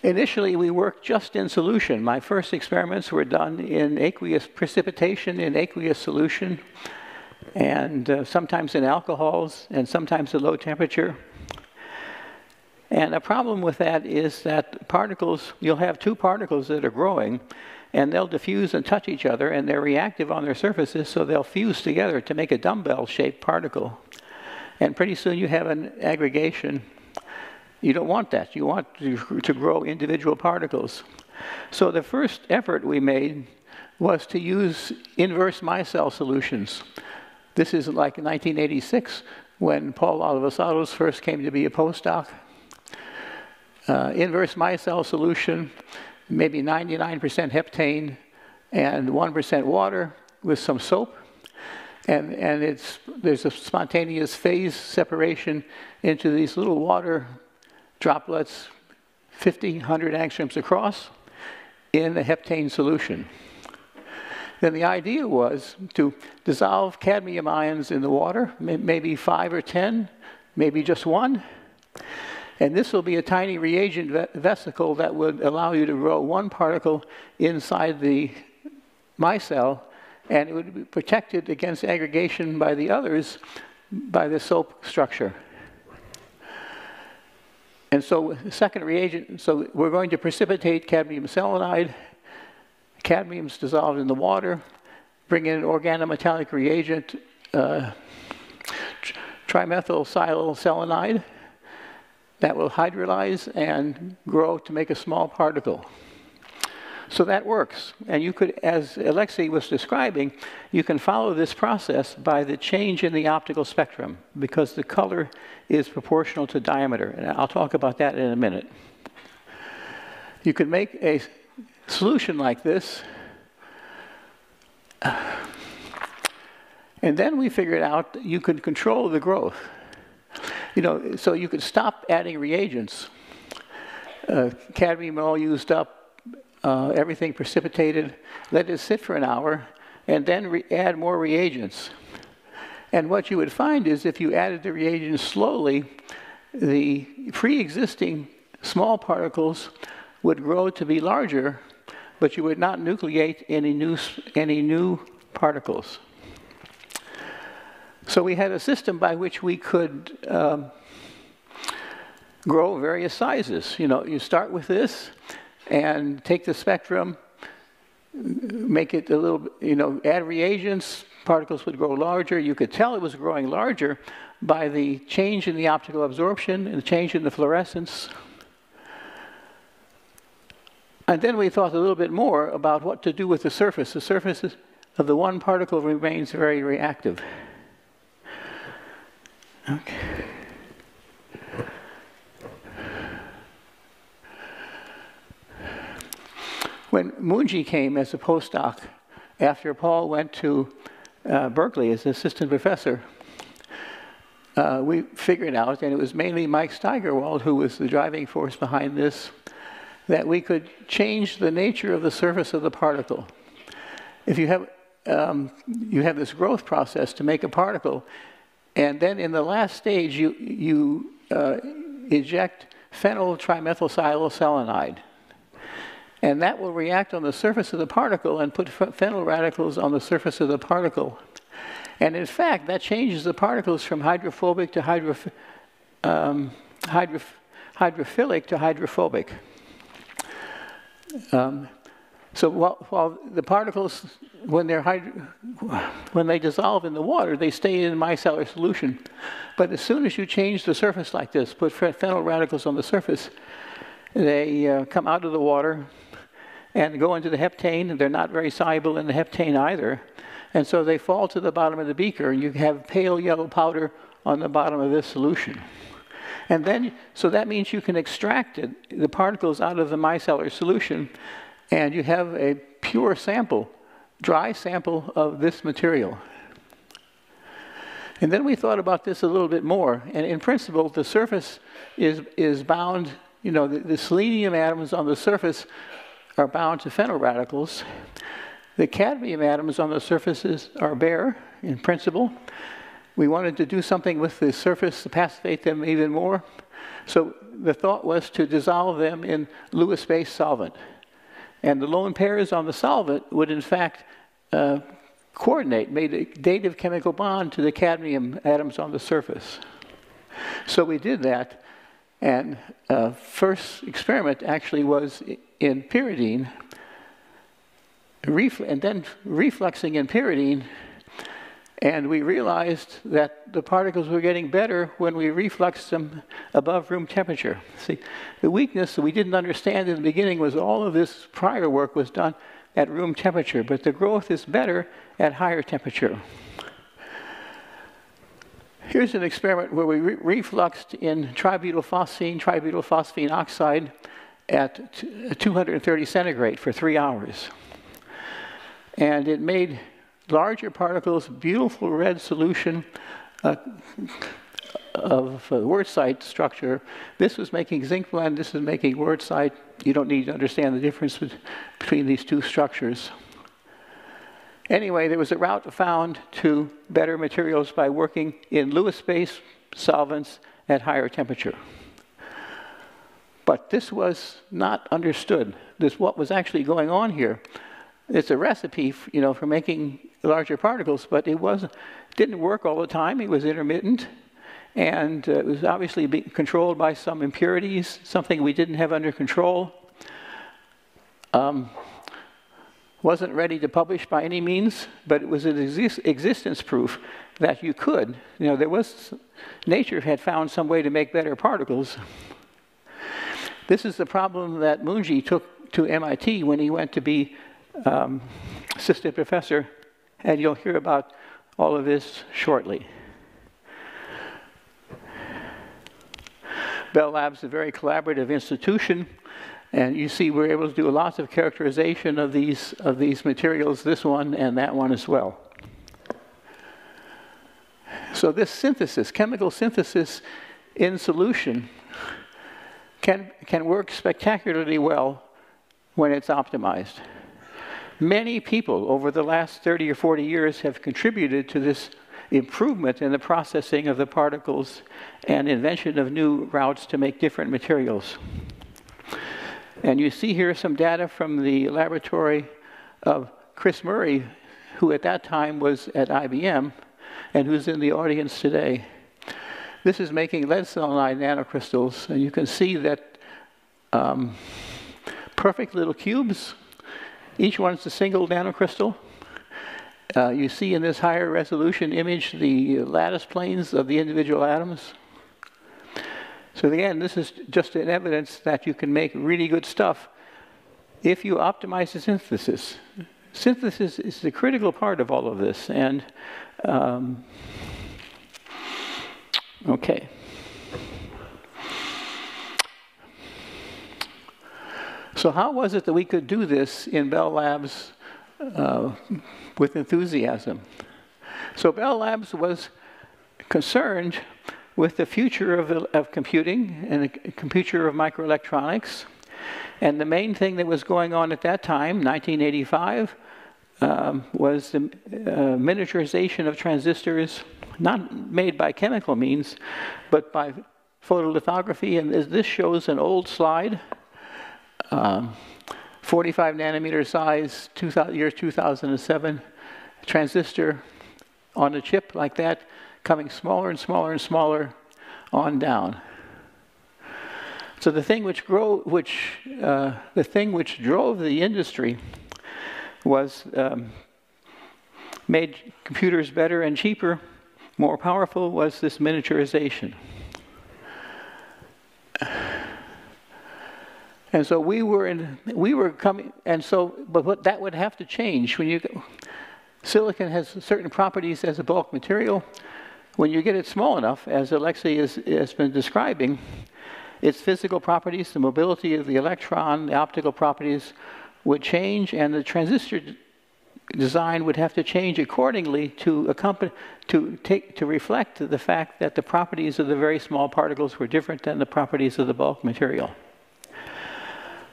Initially, we worked just in solution. My first experiments were done in aqueous precipitation, in aqueous solution, and sometimes in alcohols, and sometimes at low temperature. And a problem with that is that particles, you'll have two particles that are growing, and they'll diffuse and touch each other, and they're reactive on their surfaces, so they'll fuse together to make a dumbbell-shaped particle. And pretty soon you have an aggregation. You don't want that. You want to grow individual particles. So the first effort we made was to use inverse micelle solutions. This is like 1986 when Paul Alivasatos first came to be a postdoc. Inverse micelle solution, maybe 99% heptane and 1% water with some soap. And there's a spontaneous phase separation into these little water droplets 50, 100 angstroms across in a heptane solution. Then the idea was to dissolve cadmium ions in the water, maybe 5 or 10, maybe just 1. And this will be a tiny reagent vesicle that would allow you to grow one particle inside the micelle, and it would be protected against aggregation by the others by the soap structure. And so the second reagent, so we're going to precipitate cadmium selenide. Cadmium's dissolved in the water. Bring in an organometallic reagent, trimethylsilyl selenide. That will hydrolyze and grow to make a small particle. So that works. And you could, as Aleksey was describing, you can follow this process by the change in the optical spectrum because the color is proportional to diameter. And I'll talk about that in a minute. You could make a solution like this And then we figured out that you could control the growth. So you could stop adding reagents. Cadmium all used up, everything precipitated, let it sit for an hour, and then add more reagents. And what you would find is if you added the reagents slowly, the pre-existing small particles would grow to be larger, but you would not nucleate any new particles. So we had a system by which we could grow various sizes. You start with this and take the spectrum, make it a little, add reagents, particles would grow larger. You could tell it was growing larger by the change in the optical absorption and the change in the fluorescence. And then we thought a little bit more about what to do with the surface. The surface of the one particle remains very reactive. Okay. When Moungi came as a postdoc, after Paul went to Berkeley as assistant professor, we figured out, and it was mainly Mike Steigerwald who was the driving force behind this, that we could change the nature of the surface of the particle. If you have this growth process to make a particle, and then in the last stage you eject phenyl trimethylsiloselenide. And that will react on the surface of the particle and put phenyl radicals on the surface of the particle. And in fact, that changes the particles from hydrophobic to hydrophilic to hydrophobic. So while the particles, when they dissolve in the water, they stay in micellar solution. But as soon as you change the surface like this, put phenyl radicals on the surface, they come out of the water and go into the heptane, and they're not very soluble in the heptane either. And so they fall to the bottom of the beaker, and you have pale yellow powder on the bottom of this solution. And then, so that means you can extract the particles out of the micellar solution, and you have a pure sample, dry sample of this material. And then we thought about this a little bit more, and in principle, the surface is bound, the selenium atoms on the surface are bound to phenyl radicals. The cadmium atoms on the surfaces are bare, in principle. We wanted to do something with the surface to passivate them even more. So the thought was to dissolve them in Lewis-based solvent. And the lone pairs on the solvent would, in fact, coordinate, made a dative chemical bond to the cadmium atoms on the surface. So we did that. And first experiment actually was in pyridine, and then refluxing in pyridine, and we realized that the particles were getting better when we refluxed them above room temperature. See, the weakness that we didn't understand in the beginning was all of this prior work was done at room temperature, but the growth is better at higher temperature. Here's an experiment where we refluxed in tributylphosphine oxide at 230 centigrade for 3 hours. And it made larger particles, beautiful red solution of wurtzite structure. This was making zinc blende, this is making wurtzite. You don't need to understand the difference between these two structures. Anyway, there was a route found to better materials by working in Lewis-based solvents at higher temperature. But this was not understood. What was actually going on here. It's a recipe, for making larger particles, but it didn't work all the time. It was intermittent, and it was obviously being controlled by some impurities, something we didn't have under control. Wasn't ready to publish by any means, but it was an existence proof that you could. Nature had found some way to make better particles. This is the problem that Moungi took to MIT when he went to be assistant professor, and you'll hear about all of this shortly. Bell Labs is a very collaborative institution, and you see we're able to do lots of characterization of these materials, this one and that one as well. So this synthesis, chemical synthesis in solution, can work spectacularly well when it's optimized. Many people over the last 30 or 40 years have contributed to this improvement in the processing of the particles and invention of new routes to make different materials. And you see here some data from the laboratory of Chris Murray, who at that time was at IBM and who's in the audience today. This is making lead selenide nanocrystals, and you can see that perfect little cubes. Each one's a single nanocrystal. You see in this higher resolution image the lattice planes of the individual atoms. So again, this is just an evidence that you can make really good stuff if you optimize the synthesis. Synthesis is the critical part of all of this. And okay. So how was it that we could do this in Bell Labs with enthusiasm? So Bell Labs was concerned with the future of computing and the future of microelectronics. And the main thing that was going on at that time, 1985, was the miniaturization of transistors, not made by chemical means, but by photolithography. And this shows an old slide, 45 nanometer size, year 2007, transistor on a chip like that, coming smaller and smaller and smaller on down. So the thing which drove the industry was made computers better and cheaper, more powerful, was this miniaturization. And so but that would have to change. Silicon has certain properties as a bulk material. When you get it small enough, as Aleksey has been describing, its physical properties, the mobility of the electron, the optical properties would change, and the transistor design would have to change accordingly to reflect the fact that the properties of the very small particles were different than the properties of the bulk material.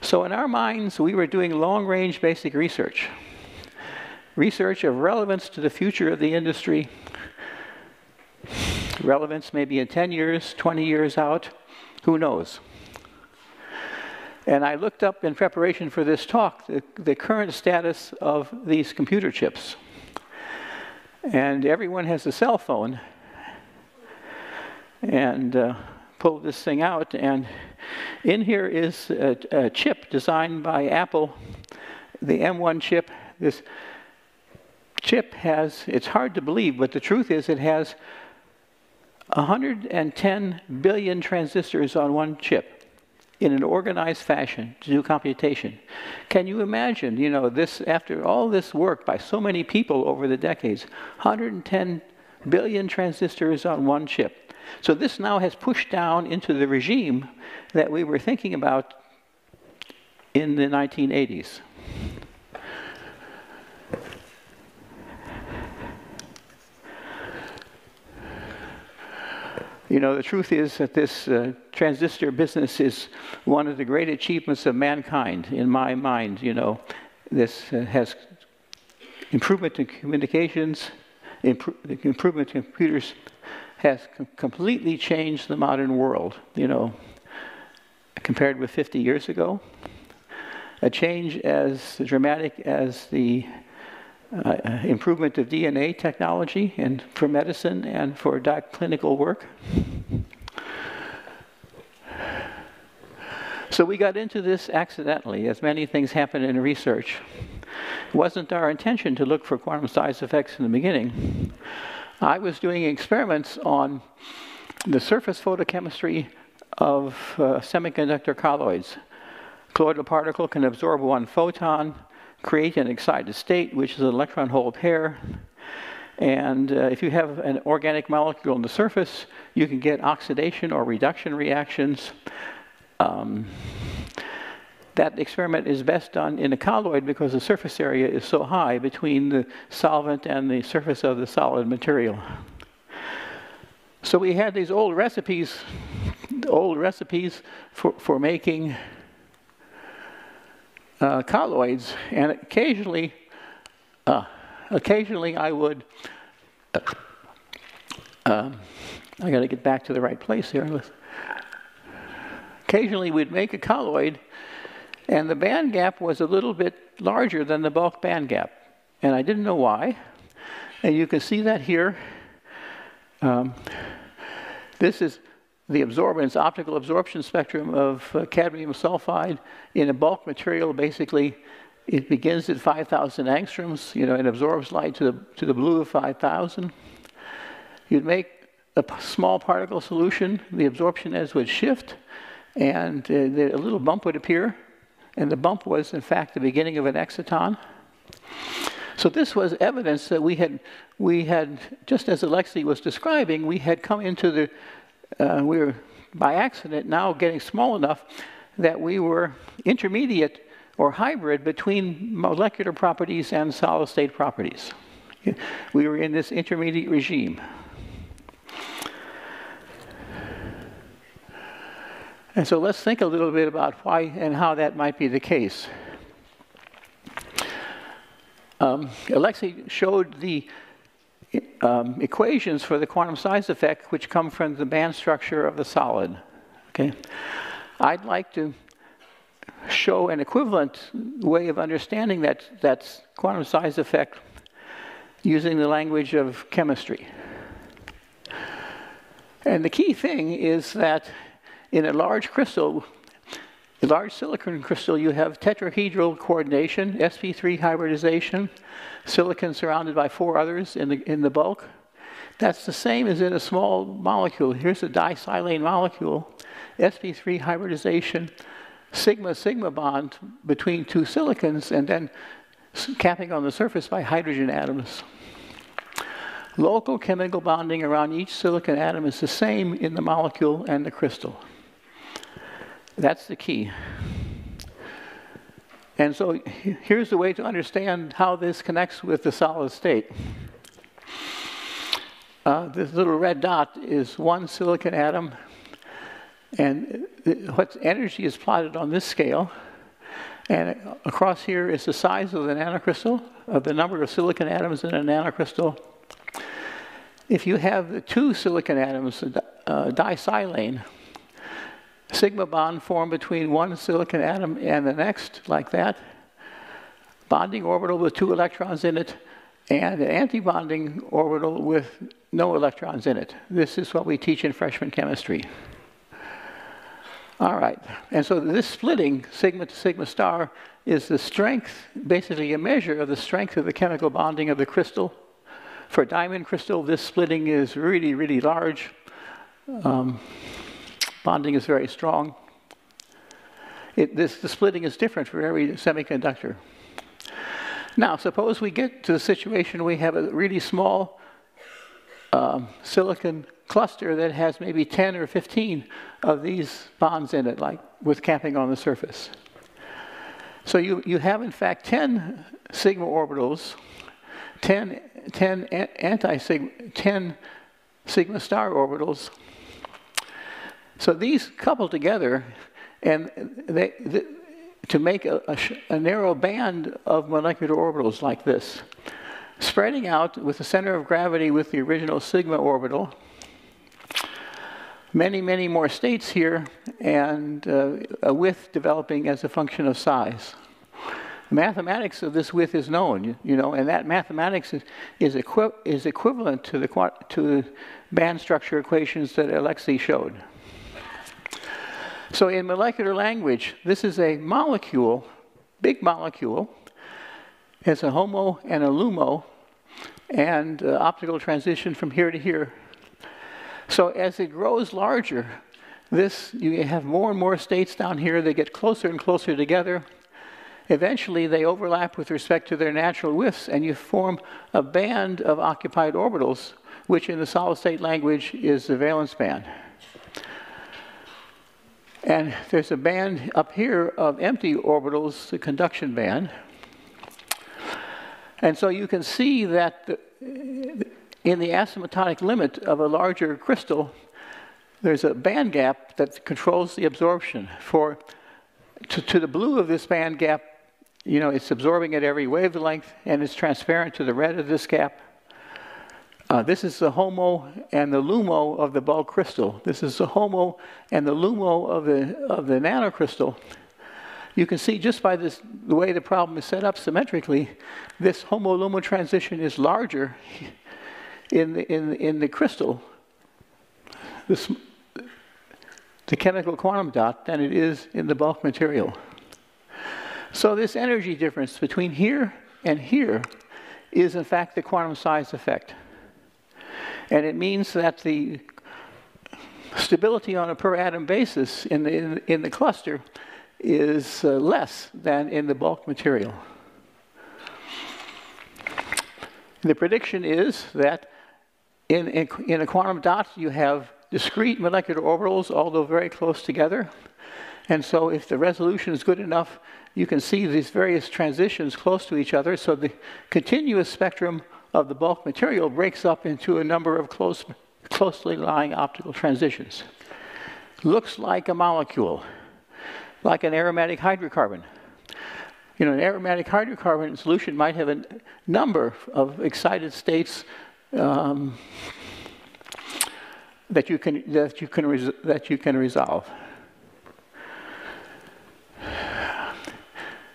So in our minds, we were doing long-range basic research. Research of relevance to the future of the industry. Relevance maybe in 10 years, 20 years out, who knows? And I looked up in preparation for this talk the current status of these computer chips. And everyone has a cell phone. And pulled this thing out, and in here is a chip designed by Apple, the M1 chip. This chip has, it's hard to believe, but the truth is it has 110 billion transistors on one chip in an organized fashion to do computation. Can you imagine, this, after all this work by so many people over the decades, 110 billion transistors on one chip. So this now has pushed down into the regime that we were thinking about in the 1980s. The truth is that this transistor business is one of the great achievements of mankind, in my mind. This has improvement in communications, improvement in computers, has completely changed the modern world, compared with 50 years ago. A change as dramatic as the improvement of DNA technology and for medicine and for clinical work. So we got into this accidentally, as many things happen in research. It wasn't our intention to look for quantum size effects in the beginning. I was doing experiments on the surface photochemistry of semiconductor colloids. Colloidal particle can absorb one photon, create an excited state, which is an electron-hole pair. And if you have an organic molecule on the surface, you can get oxidation or reduction reactions. That experiment is best done in a colloid because the surface area is so high between the solvent and the surface of the solid material. So we had these old recipes for making colloids, and occasionally I would. I got to get back to the right place here. Occasionally we'd make a colloid, and the band gap was a little bit larger than the bulk band gap, and I didn't know why. And you can see that here. This is the absorbance, optical absorption spectrum of cadmium sulfide in a bulk material. Basically, it begins at 5,000 angstroms. You know, it absorbs light to the blue of 5,000. You'd make a small particle solution. The absorption edge would shift, and a little bump would appear. And the bump was, in fact, the beginning of an exciton. So this was evidence that we had, just as Aleksey was describing, we had come into the, we were by accident now getting small enough that we were intermediate or hybrid between molecular properties and solid state properties. We were in this intermediate regime. And so let's think a little bit about why and how that might be the case. Aleksey showed the equations for the quantum size effect, which come from the band structure of the solid. Okay, I'd like to show an equivalent way of understanding that quantum size effect using the language of chemistry. And the key thing is that in a large crystal, a large silicon crystal, you have tetrahedral coordination, sp3 hybridization, silicon surrounded by 4 others in the bulk. That's the same as in a small molecule. Here's a disilane molecule, sp3 hybridization, sigma-sigma bond between 2 silicons, and then capping on the surface by hydrogen atoms. Local chemical bonding around each silicon atom is the same in the molecule and the crystal. That's the key. And so here's the way to understand how this connects with the solid state. This little red dot is 1 silicon atom, and what energy is plotted on this scale. And across here is the size of the nanocrystal, of the number of silicon atoms in a nanocrystal. If you have the 2 silicon atoms, disilane, sigma bond formed between 1 silicon atom and the next, like that. Bonding orbital with 2 electrons in it, and an anti-bonding orbital with no electrons in it. This is what we teach in freshman chemistry. All right, and so this splitting, sigma to sigma star, is the strength, basically a measure of the strength of the chemical bonding of the crystal. For a diamond crystal, this splitting is really, really large. Bonding is very strong. The splitting is different for every semiconductor. Now, suppose we get to the situation we have a really small silicon cluster that has maybe 10 or 15 of these bonds in it, like with capping on the surface. So you have, in fact, 10 sigma orbitals, 10 sigma star orbitals. So these couple together, and to make a narrow band of molecular orbitals like this, spreading out with the center of gravity with the original sigma orbital. Many, many more states here, and a width developing as a function of size. The mathematics of this width is known, you know, and that mathematics is equivalent to the band structure equations that Aleksey showed. So in molecular language, this is a molecule, big molecule. It's a HOMO and a LUMO, and optical transition from here to here. So as it grows larger, you have more and more states down here. They get closer and closer together. Eventually, they overlap with respect to their natural widths, and you form a band of occupied orbitals, which in the solid state language is the valence band. And there's a band up here of empty orbitals, the conduction band. And so you can see that in the asymptotic limit of a larger crystal, there's a band gap that controls the absorption. To the blue of this band gap, you know, it's absorbing at every wavelength, and it's transparent to the red of this gap. This is the HOMO and the LUMO of the bulk crystal. This is the HOMO and the LUMO of the nanocrystal. You can see just by this, the way the problem is set up symmetrically, this HOMO-LUMO transition is larger in the crystal, the chemical quantum dot, than it is in the bulk material. So this energy difference between here and here is in fact the quantum size effect. And it means that the stability on a per atom basis in the cluster is less than in the bulk material. The prediction is that in a quantum dot you have discrete molecular orbitals, although very close together. And so if the resolution is good enough, you can see these various transitions close to each other. So the continuous spectrum of the bulk material breaks up into a number of closely lying optical transitions. Looks like a molecule, like an aromatic hydrocarbon. You know, an aromatic hydrocarbon in solution might have a number of excited states that you can resolve.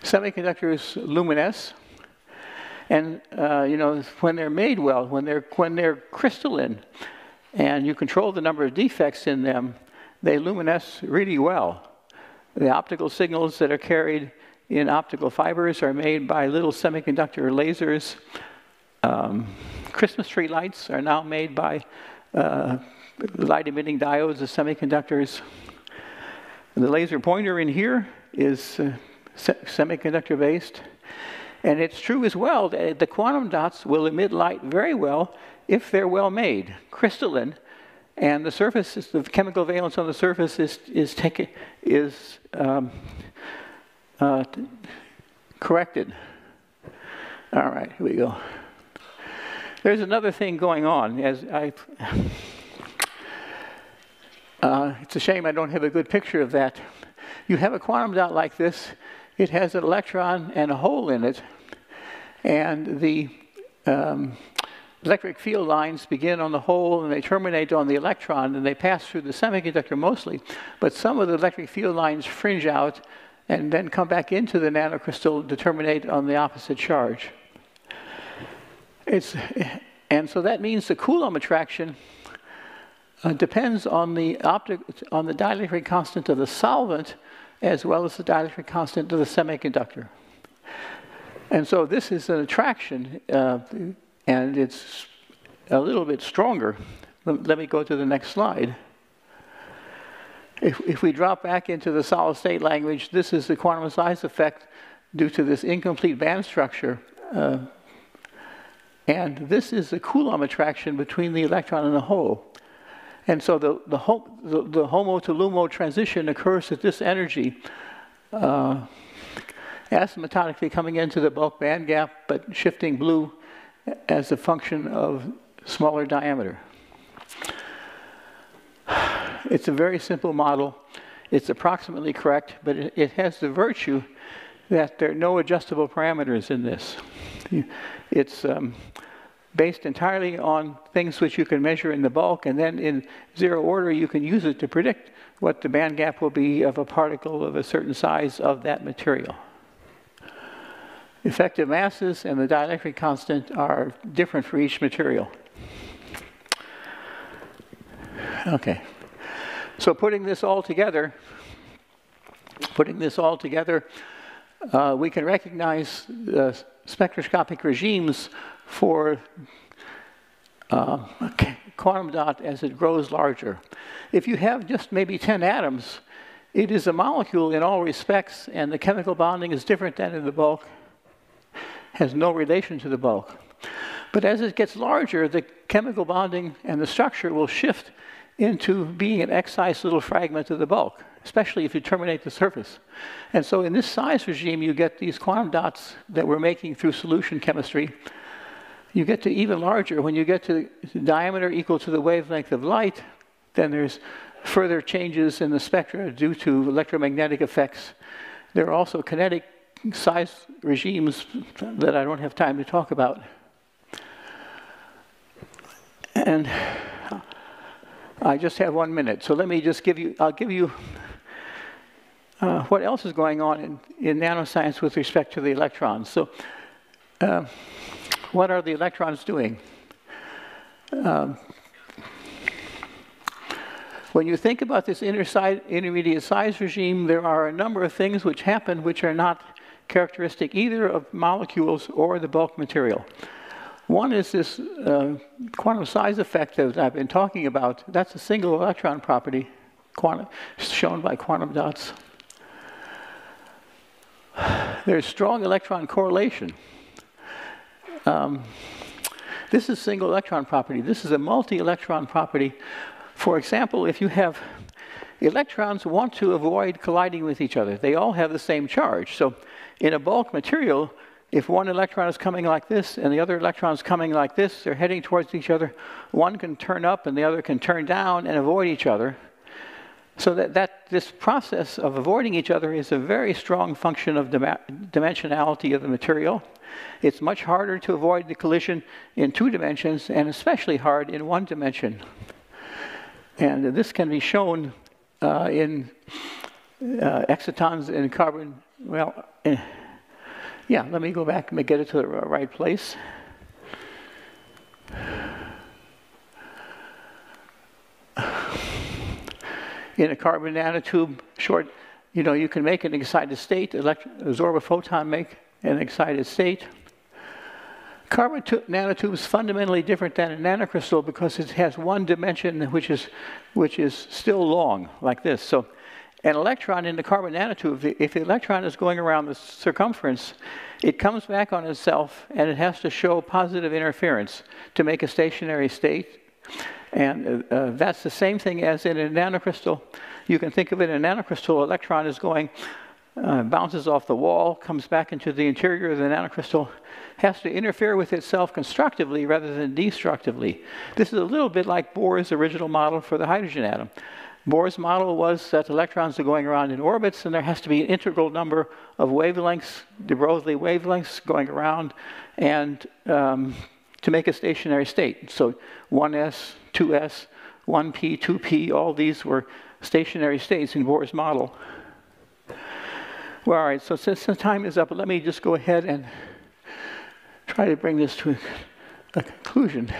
Semiconductors luminesce, and you know, when they're made well, when they're crystalline, and you control the number of defects in them, they luminesce really well. The optical signals that are carried in optical fibers are made by little semiconductor lasers. Christmas tree lights are now made by light-emitting diodes of semiconductors. And the laser pointer in here is semiconductor-based. And it's true as well that the quantum dots will emit light very well if they're well made, crystalline, and the surface, the chemical valence on the surface is corrected. All right, here we go. There's another thing going on. It's a shame I don't have a good picture of that. You have a quantum dot like this. It has an electron and a hole in it, and the electric field lines begin on the hole and they terminate on the electron, and they pass through the semiconductor mostly, but some of the electric field lines fringe out and then come back into the nanocrystal to terminate on the opposite charge. And so that means the Coulomb attraction depends on the dielectric constant of the solvent as well as the dielectric constant of the semiconductor. And so this is an attraction, and it's a little bit stronger. Let me go to the next slide. If we drop back into the solid state language, this is the quantum size effect due to this incomplete band structure. And this is the Coulomb attraction between the electron and the hole. And so the HOMO to LUMO transition occurs at this energy, asymptotically coming into the bulk band gap, but shifting blue as a function of smaller diameter. It's a very simple model. It's approximately correct, but it has the virtue that there are no adjustable parameters in this. It's based entirely on things which you can measure in the bulk, and then in zero order you can use it to predict what the band gap will be of a particle of a certain size of that material. Effective masses and the dielectric constant are different for each material. Okay, so putting this all together, we can recognize spectroscopic regimes for quantum dot as it grows larger. If you have just maybe 10 atoms, it is a molecule in all respects, and the chemical bonding is different than in the bulk, has no relation to the bulk. But as it gets larger, the chemical bonding and the structure will shift into being an excise little fragment of the bulk, especially if you terminate the surface. And so in this size regime, you get these quantum dots that we're making through solution chemistry You get to even larger. When you get to diameter equal to the wavelength of light, then there's further changes in the spectra due to electromagnetic effects. There are also kinetic size regimes that I don't have time to talk about. And I just have 1 minute, so let me just I'll give you what else is going on in nanoscience with respect to the electrons. So what are the electrons doing? When you think about this intermediate size regime, there are a number of things which happen which are not characteristic either of molecules or the bulk material. One is this quantum size effect that I've been talking about. That's a single electron property, shown by quantum dots. There's strong electron correlation. This is single electron property. This is a multi-electron property. For example, if you have electrons want to avoid colliding with each other. They all have the same charge. So in a bulk material, if one electron is coming like this and the other electron is coming like this, they're heading towards each other. One can turn up and the other can turn down and avoid each other. So this process of avoiding each other is a very strong function of dimensionality of the material. It's much harder to avoid the collision in 2 dimensions and especially hard in 1 dimension. And this can be shown in excitons in carbon. Well, yeah, let me go back and get it to the right place. In a carbon nanotube, you can make an excited state, absorb a photon, make an excited state. Carbon nanotube is fundamentally different than a nanocrystal because it has 1 dimension which is still long, like this. So an electron in the carbon nanotube, if the electron is going around the circumference, it comes back on itself and it has to show positive interference to make a stationary state. And that's the same thing as in a nanocrystal. You can think of it in a nanocrystal, electron is going, bounces off the wall, comes back into the interior of the nanocrystal, has to interfere with itself constructively rather than destructively. This is a little bit like Bohr's original model for the hydrogen atom. Bohr's model was that electrons are going around in orbits and there has to be an integral number of wavelengths, de Broglie wavelengths going around, and to make a stationary state. So 1s, 2s, 1p, 2p, all these were stationary states in Bohr's model. Well, all right, so since the time is up, let me just go ahead and try to bring this to a conclusion.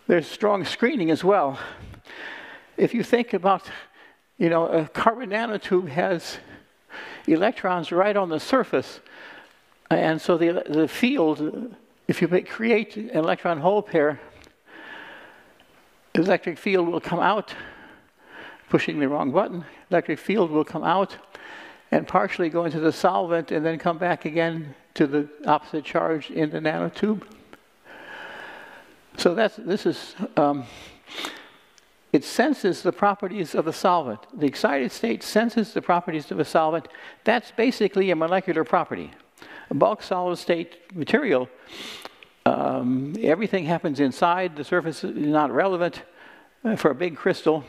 There's strong screening as well. If you think about, a carbon nanotube has electrons right on the surface, and so the field, if you create an electron hole pair, electric field will come out, pushing the wrong button, electric field will come out and partially go into the solvent and then come back again to the opposite charge in the nanotube. So it senses the properties of the solvent. The excited state senses the properties of a solvent. That's basically a molecular property. A bulk solid state material, everything happens inside. The surface is not relevant. For a big crystal,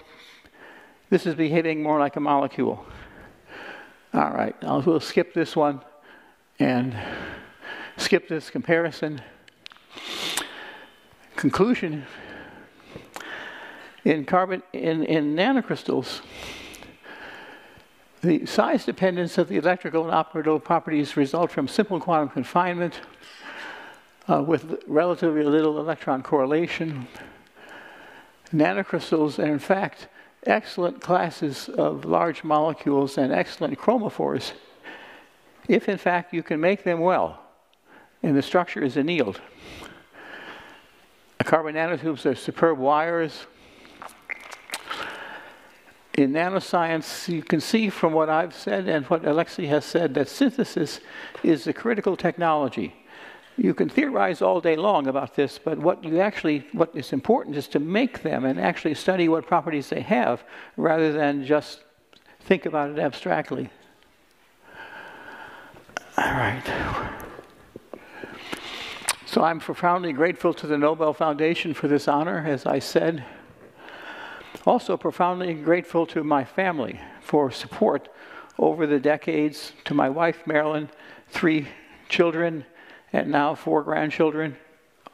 this is behaving more like a molecule. All right, we'll skip this one and skip this comparison. Conclusion. In nanocrystals, the size dependence of the electrical and optical properties result from simple quantum confinement with relatively little electron correlation. Nanocrystals are in fact excellent classes of large molecules and excellent chromophores if in fact you can make them well and the structure is annealed. Carbon nanotubes are superb wires. In nanoscience, you can see from what I've said and what Aleksey has said that synthesis is the critical technology. You can theorize all day long about this, but what is important is to make them and actually study what properties they have rather than just think about it abstractly. All right. So I'm profoundly grateful to the Nobel Foundation for this honor, as I said. Also profoundly grateful to my family for support over the decades, to my wife, Marilyn, 3 children, and now 4 grandchildren,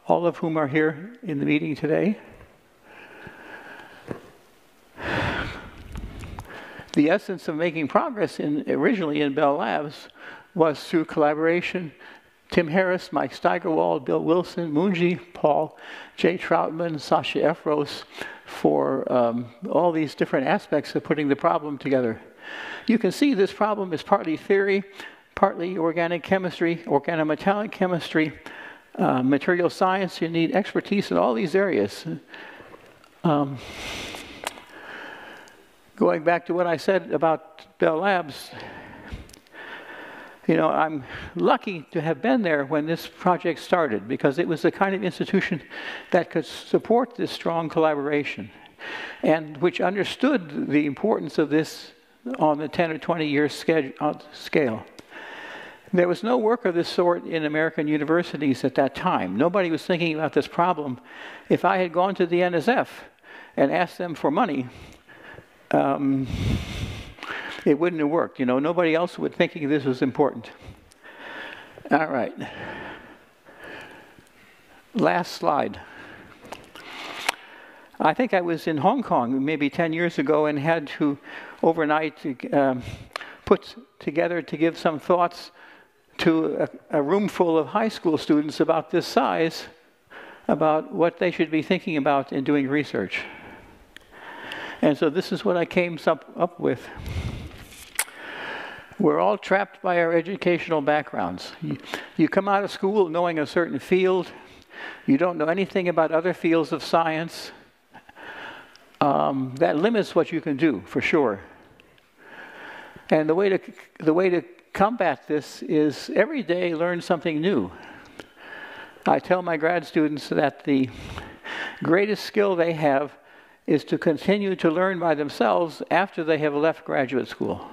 all of whom are here in the meeting today. The essence of making progress originally in Bell Labs was through collaboration. Tim Harris, Mike Steigerwald, Bill Wilson, Moungi, Paul, Jay Troutman, Sasha Efros, for all these different aspects of putting the problem together. You can see this problem is partly theory, partly organic chemistry, organometallic chemistry, material science. You need expertise in all these areas. Going back to what I said about Bell Labs, you know, I'm lucky to have been there when this project started, because it was the kind of institution that could support this strong collaboration and which understood the importance of this on the 10 or 20 year scale. There was no work of this sort in American universities at that time. Nobody was thinking about this problem. If I had gone to the NSF and asked them for money, it wouldn't have worked. You know, nobody else would thinking this was important. All right. Last slide. I think I was in Hong Kong maybe 10 years ago and had to overnight put together to give some thoughts to a room full of high school students about this size, about what they should be thinking about in doing research. And so this is what I came up with. We're all trapped by our educational backgrounds. You come out of school knowing a certain field. You don't know anything about other fields of science. That limits what you can do, for sure. And the way to combat this is every day learn something new. I tell my grad students that the greatest skill they have is to continue to learn by themselves after they have left graduate school.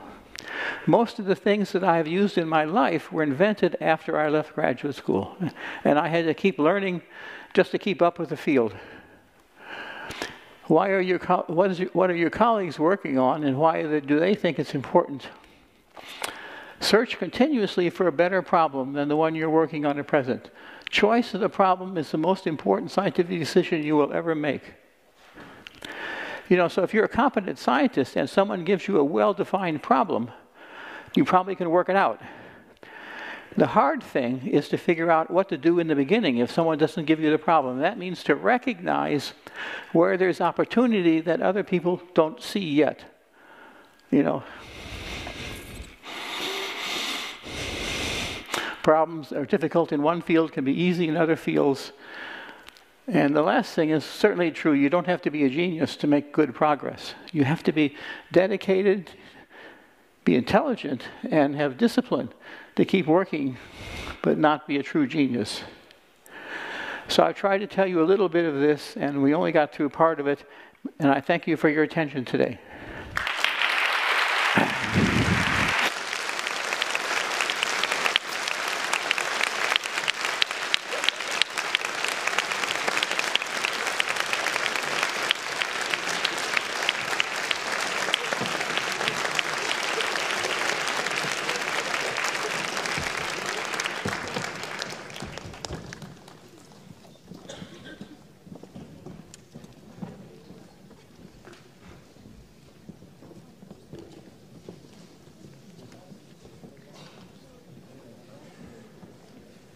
Most of the things that I have used in my life were invented after I left graduate school, and I had to keep learning just to keep up with the field. What are your colleagues working on, and why do they think it's important? Search continuously for a better problem than the one you're working on at present. Choice of the problem is the most important scientific decision you will ever make. You know, so if you're a competent scientist and someone gives you a well-defined problem, you probably can work it out. The hard thing is to figure out what to do in the beginning if someone doesn't give you the problem. That means to recognize where there's opportunity that other people don't see yet. You know, problems that are difficult in one field can be easy in other fields. And the last thing is certainly true. You don't have to be a genius to make good progress. You have to be dedicated, be intelligent, and have discipline to keep working, but not be a true genius. So I tried to tell you a little bit of this, and we only got through part of it, and I thank you for your attention today.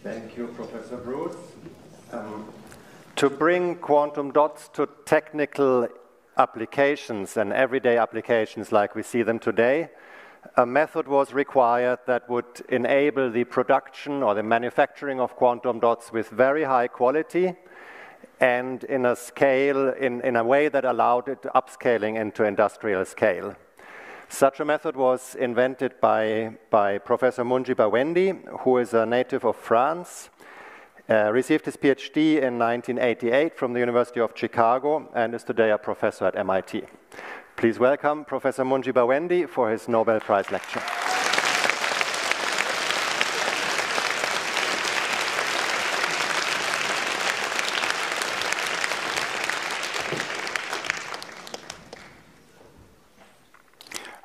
Thank you, Professor Brus. To bring quantum dots to technical applications and everyday applications like we see them today, a method was required that would enable the production or the manufacturing of quantum dots with very high quality and in a scale, in a way that allowed it upscaling into industrial scale. Such a method was invented by Professor Moungi Bawendi, who is a native of France, received his PhD in 1988 from the University of Chicago, and is today a professor at MIT. Please welcome Professor Moungi Bawendi for his Nobel Prize lecture.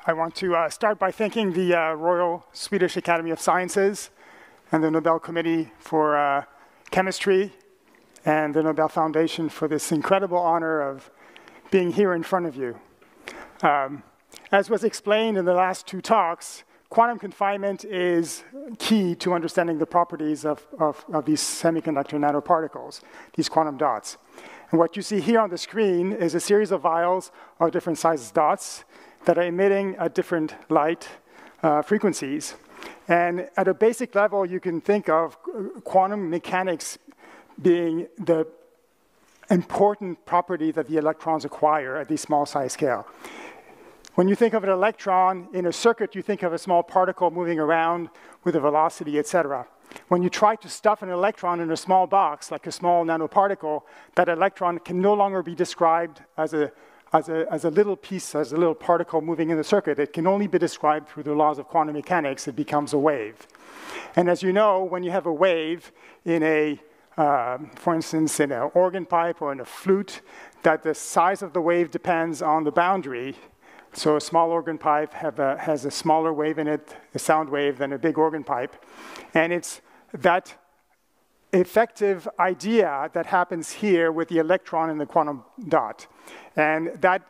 I want to start by thanking the Royal Swedish Academy of Sciences and the Nobel Committee for Chemistry and the Nobel Foundation for this incredible honor of being here in front of you. As was explained in the last two talks, quantum confinement is key to understanding the properties of these semiconductor nanoparticles, these quantum dots. And what you see here on the screen is a series of vials of different sizes dots that are emitting at different light frequencies. And at a basic level, you can think of quantum mechanics being the important property that the electrons acquire at this small size scale. When you think of an electron in a circuit, you think of a small particle moving around with a velocity, etc. When you try to stuff an electron in a small box, like a small nanoparticle, that electron can no longer be described as a little piece, as a little particle moving in the circuit. It can only be described through the laws of quantum mechanics. It becomes a wave. And as you know, when you have a wave in a, for instance, in an organ pipe or in a flute, that the size of the wave depends on the boundary. So a small organ pipe has a smaller wave in it, a sound wave, than a big organ pipe. And it's that effective idea that happens here with the electron and the quantum dot. And that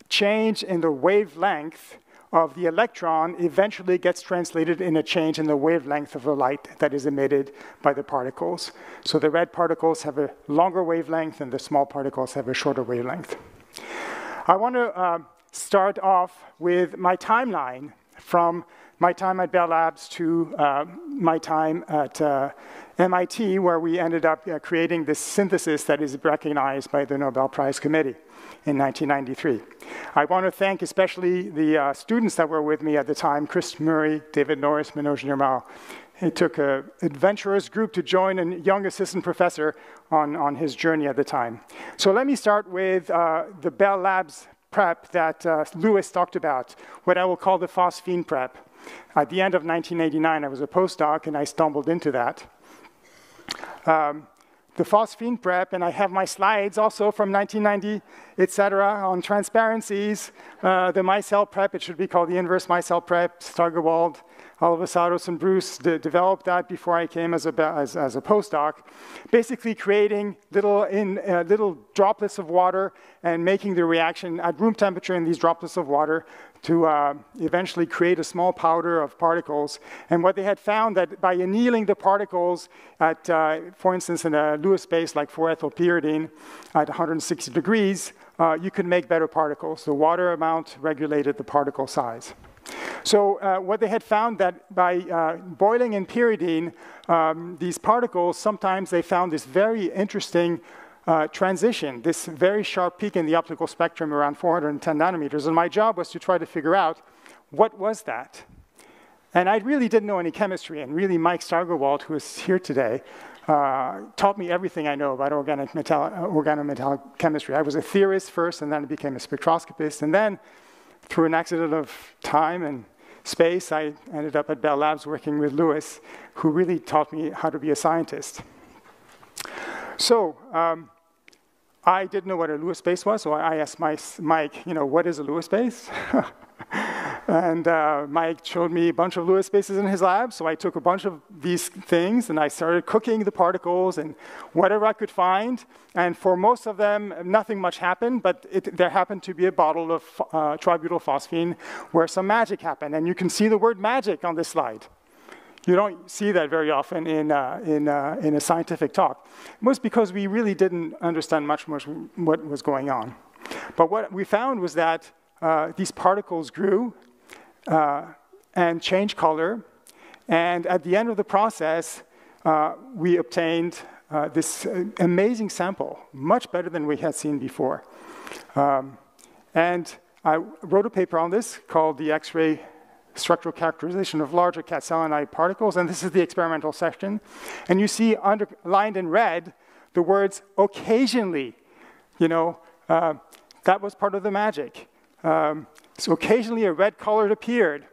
change in the wavelength of the electron eventually gets translated in a change in the wavelength of the light that is emitted by the particles. So the red particles have a longer wavelength and the small particles have a shorter wavelength. I want to start off with my timeline from my time at Bell Labs to my time at MIT, where we ended up creating this synthesis that is recognized by the Nobel Prize Committee in 1993. I want to thank especially the students that were with me at the time, Chris Murray, David Norris, Manoj Nirmal. It took an adventurous group to join a young assistant professor on his journey at the time. So let me start with the Bell Labs prep that Lewis talked about, what I will call the phosphine prep. At the end of 1989, I was a postdoc, and I stumbled into that. The phosphine prep, and I have my slides also from 1990, etc., on transparencies. The micelle prep, it should be called the inverse micelle prep. Stargewald, Alvasados, and Brus developed that before I came as a postdoc, basically creating little droplets of water and making the reaction at room temperature in these droplets of water to eventually create a small powder of particles. And what they had found that by annealing the particles at, for instance, in a Lewis space like 4-ethylpyridine at 160 degrees, you could make better particles. The water amount regulated the particle size. So what they had found that by boiling in pyridine, these particles, sometimes they found this very interesting transition, this very sharp peak in the optical spectrum around 410 nanometers. And my job was to try to figure out what was that. And I really didn't know any chemistry. And really, Mike Stargewald, who is here today, taught me everything I know about organometallic chemistry. I was a theorist first, and then I became a spectroscopist. And then, through an accident of time and space, I ended up at Bell Labs working with Lewis, who really taught me how to be a scientist. So I didn't know what a Lewis space was, so I asked Mike, what is a Lewis space? And Mike showed me a bunch of Lewis spaces in his lab, so I took a bunch of these things, and I started cooking the particles and whatever I could find. And for most of them, nothing much happened, but there happened to be a bottle of tributylphosphine where some magic happened. And you can see the word magic on this slide. You don't see that very often in a scientific talk. It was because we really didn't understand much what was going on. But what we found was that these particles grew and changed color. And at the end of the process, we obtained this amazing sample, much better than we had seen before. And I wrote a paper on this called the X-ray structural characterization of larger cat-selenide particles, and this is the experimental section. And you see underlined in red the words occasionally. That was part of the magic. So occasionally a red color appeared.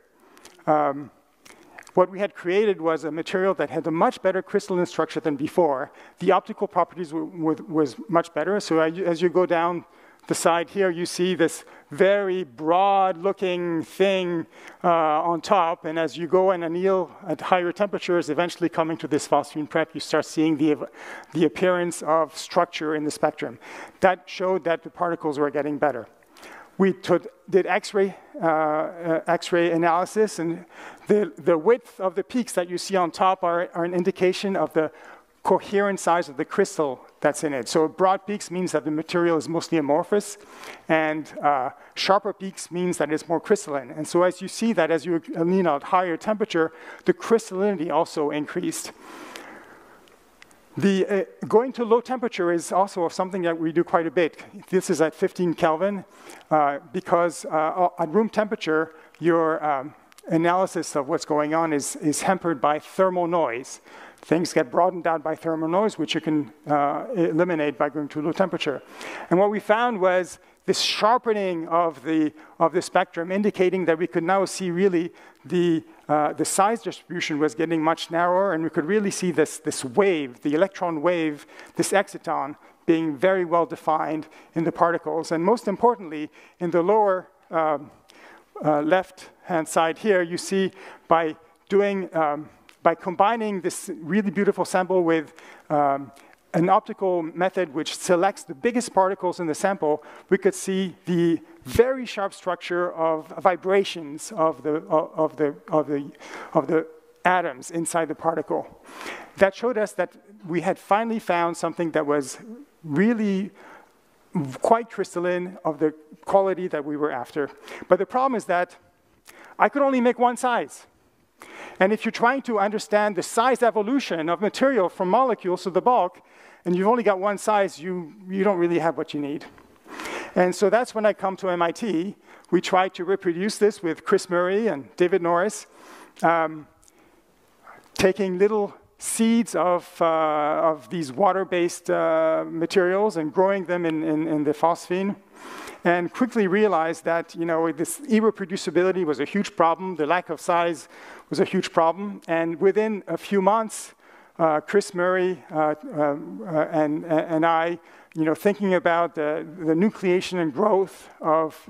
What we had created was a material that had a much better crystalline structure than before. The optical properties was much better. So as you go down the side here, you see this very broad-looking thing on top. And as you go and anneal at higher temperatures, eventually coming to this phosphine prep, you start seeing the appearance of structure in the spectrum. That showed that the particles were getting better. We did X-ray analysis, and the width of the peaks that you see on top are an indication of the coherent size of the crystal that's in it. So broad peaks means that the material is mostly amorphous, and sharper peaks means that it's more crystalline. And so as you see that, as you anneal at higher temperature, the crystallinity also increased. Going to low temperature is also something that we do quite a bit. This is at 15 Kelvin, because at room temperature, your analysis of what's going on is hampered by thermal noise. Things get broadened out by thermal noise, which you can eliminate by going to low temperature. And what we found was this sharpening of the spectrum, indicating that we could now see really the size distribution was getting much narrower, and we could really see this wave, the electron wave, this exciton, being very well defined in the particles. And most importantly, in the lower left-hand side here, you see by combining this really beautiful sample with an optical method which selects the biggest particles in the sample, we could see the very sharp structure of vibrations of the atoms inside the particle. That showed us that we had finally found something that was really quite crystalline, of the quality that we were after. But the problem is that I could only make one size. And if you're trying to understand the size evolution of material from molecules to the bulk, and you've only got one size, you don't really have what you need. And so that's when I come to MIT. We tried to reproduce this with Chris Murray and David Norris, taking little seeds of these water-based materials and growing them in the phosphine. And quickly realized that this irreproducibility was a huge problem. The lack of size was a huge problem. And within a few months, Chris Murray and I, thinking about the nucleation and growth of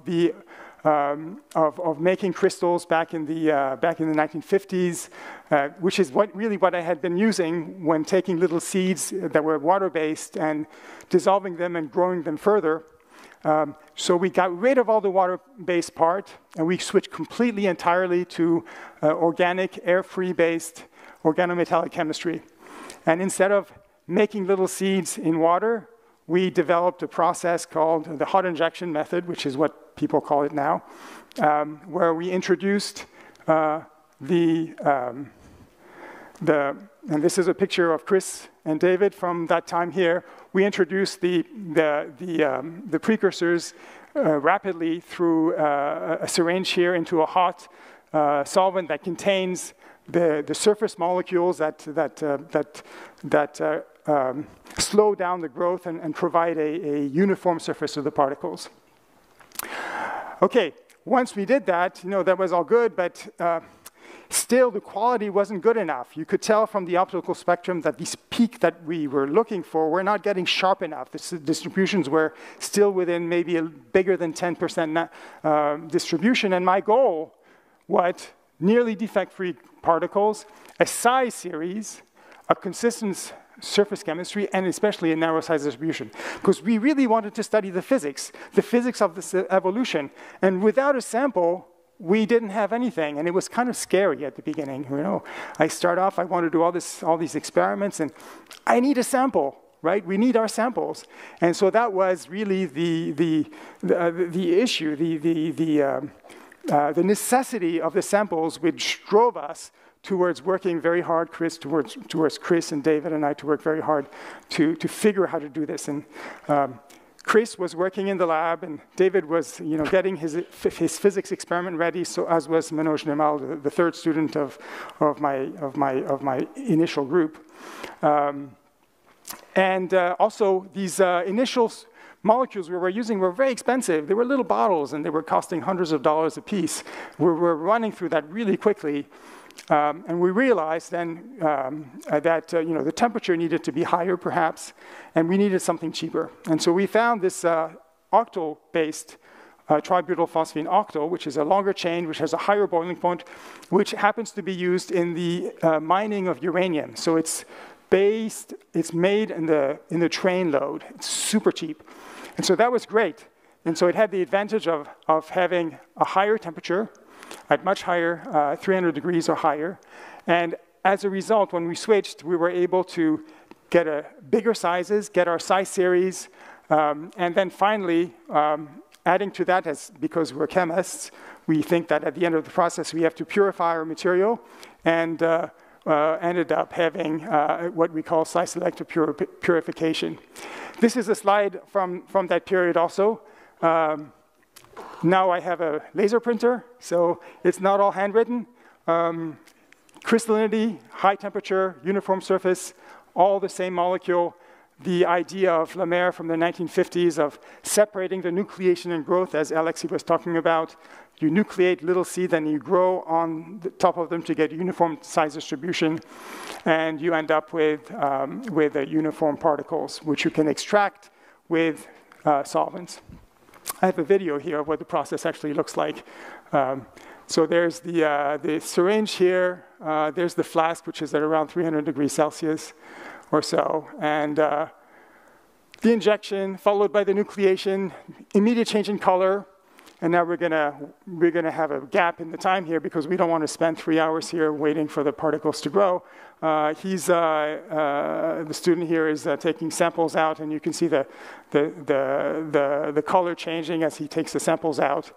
making crystals back in the 1950s, which is what I had been using when taking little seeds that were water-based and dissolving them and growing them further. So we got rid of all the water-based part, and we switched completely entirely to organic, air-free based organometallic chemistry. And instead of making little seeds in water, we developed a process called the hot injection method, which is what people call it now, where we introduced and this is a picture of Chris and David from that time here. We introduced the precursors rapidly through a syringe here into a hot solvent that contains the surface molecules that slow down the growth and provide a uniform surface of the particles. Okay, once we did that, that was all good, but still the quality wasn't good enough. You could tell from the optical spectrum that these peaks that we were looking for were not getting sharp enough. The distributions were still within maybe a bigger than 10% distribution, and my goal was nearly defect-free particles, a size series, a consistent surface chemistry, and especially a narrow size distribution. Because we really wanted to study the physics of this evolution. And without a sample, we didn't have anything. And it was kind of scary at the beginning. I start off, I want to do all these experiments, and I need a sample. Right? We need our samples. And so that was really the issue, the necessity of the samples, which drove us towards working very hard, towards Chris and David and I to work very hard to figure out how to do this. And Chris was working in the lab, and David was getting his physics experiment ready. So as was Manoj Nirmal, the third student of my initial group. Also these initial molecules we were using were very expensive. They were little bottles, and they were costing hundreds of dollars a piece. We were running through that really quickly. And we realized then that the temperature needed to be higher, perhaps, and we needed something cheaper. And so we found this octyl-based tributyl phosphine octyl, which is a longer chain, which has a higher boiling point, which happens to be used in the mining of uranium. So it's made in the train load. It's super cheap. And so that was great. And so it had the advantage of having a higher temperature, at much higher, 300 degrees or higher. And as a result, when we switched, we were able to get bigger sizes, get our size series, and then finally, adding to that, because we're chemists, we think that at the end of the process, we have to purify our material, and ended up having what we call size-selective purification. This is a slide from that period also. Now I have a laser printer, so it's not all handwritten. Crystallinity, high temperature, uniform surface, all the same molecule. The idea of Lemaire from the 1950s of separating the nucleation and growth, as Aleksey was talking about. You nucleate little seeds and you grow on the top of them to get uniform size distribution, and you end up with uniform particles, which you can extract with solvents. I have a video here of what the process actually looks like. So there's the syringe here. There's the flask, which is at around 300 degrees Celsius or so. And the injection, followed by the nucleation, immediate change in color. And now we're gonna have a gap in the time here because we don't want to spend 3 hours here waiting for the particles to grow. The student here is taking samples out, and you can see the color changing as he takes the samples out.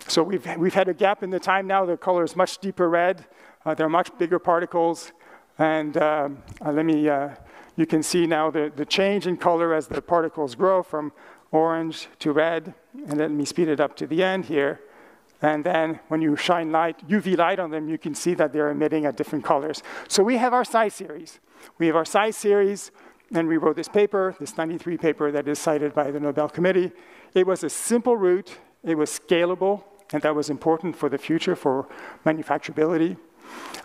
So we've had a gap in the time now. The color is much deeper red. There are much bigger particles, and you can see now the change in color as the particles grow from orange to red, and let me speed it up to the end here. And then when you shine UV light on them, you can see that they're emitting at different colors. So we have our size series. We have our size series, and we wrote this paper, this 93 paper that is cited by the Nobel Committee. It was a simple route. It was scalable, and that was important for the future, for manufacturability.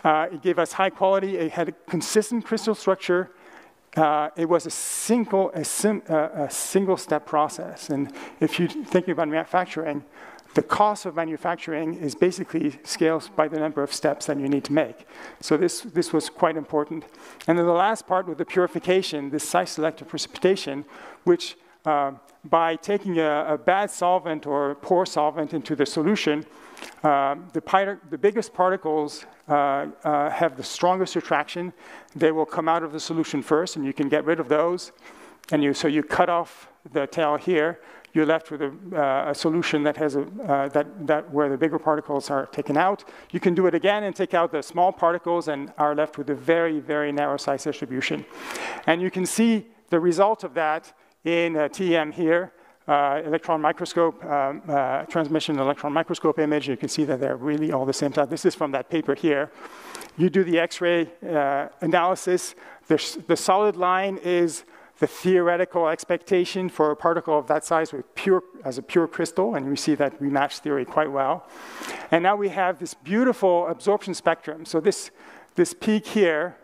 It gave us high quality. It had a consistent crystal structure. It was a single step process. And if you're thinking about manufacturing, the cost of manufacturing is basically scaled by the number of steps that you need to make. So this was quite important. And then the last part with the purification, this size-selective precipitation, which by taking a bad solvent or poor solvent into the solution, the biggest particles have the strongest attraction. They will come out of the solution first, and you can get rid of those. And so you cut off the tail here. You're left with a solution that has where the bigger particles are taken out. You can do it again and take out the small particles, and are left with a very, very narrow size distribution. And you can see the result of that in TEM here. Electron microscope, transmission electron microscope image. You can see that they're really all the same size. This is from that paper here. You do the X-ray analysis. The solid line is the theoretical expectation for a particle of that size as a pure crystal, and we see that we match theory quite well. And now we have this beautiful absorption spectrum. So this peak here,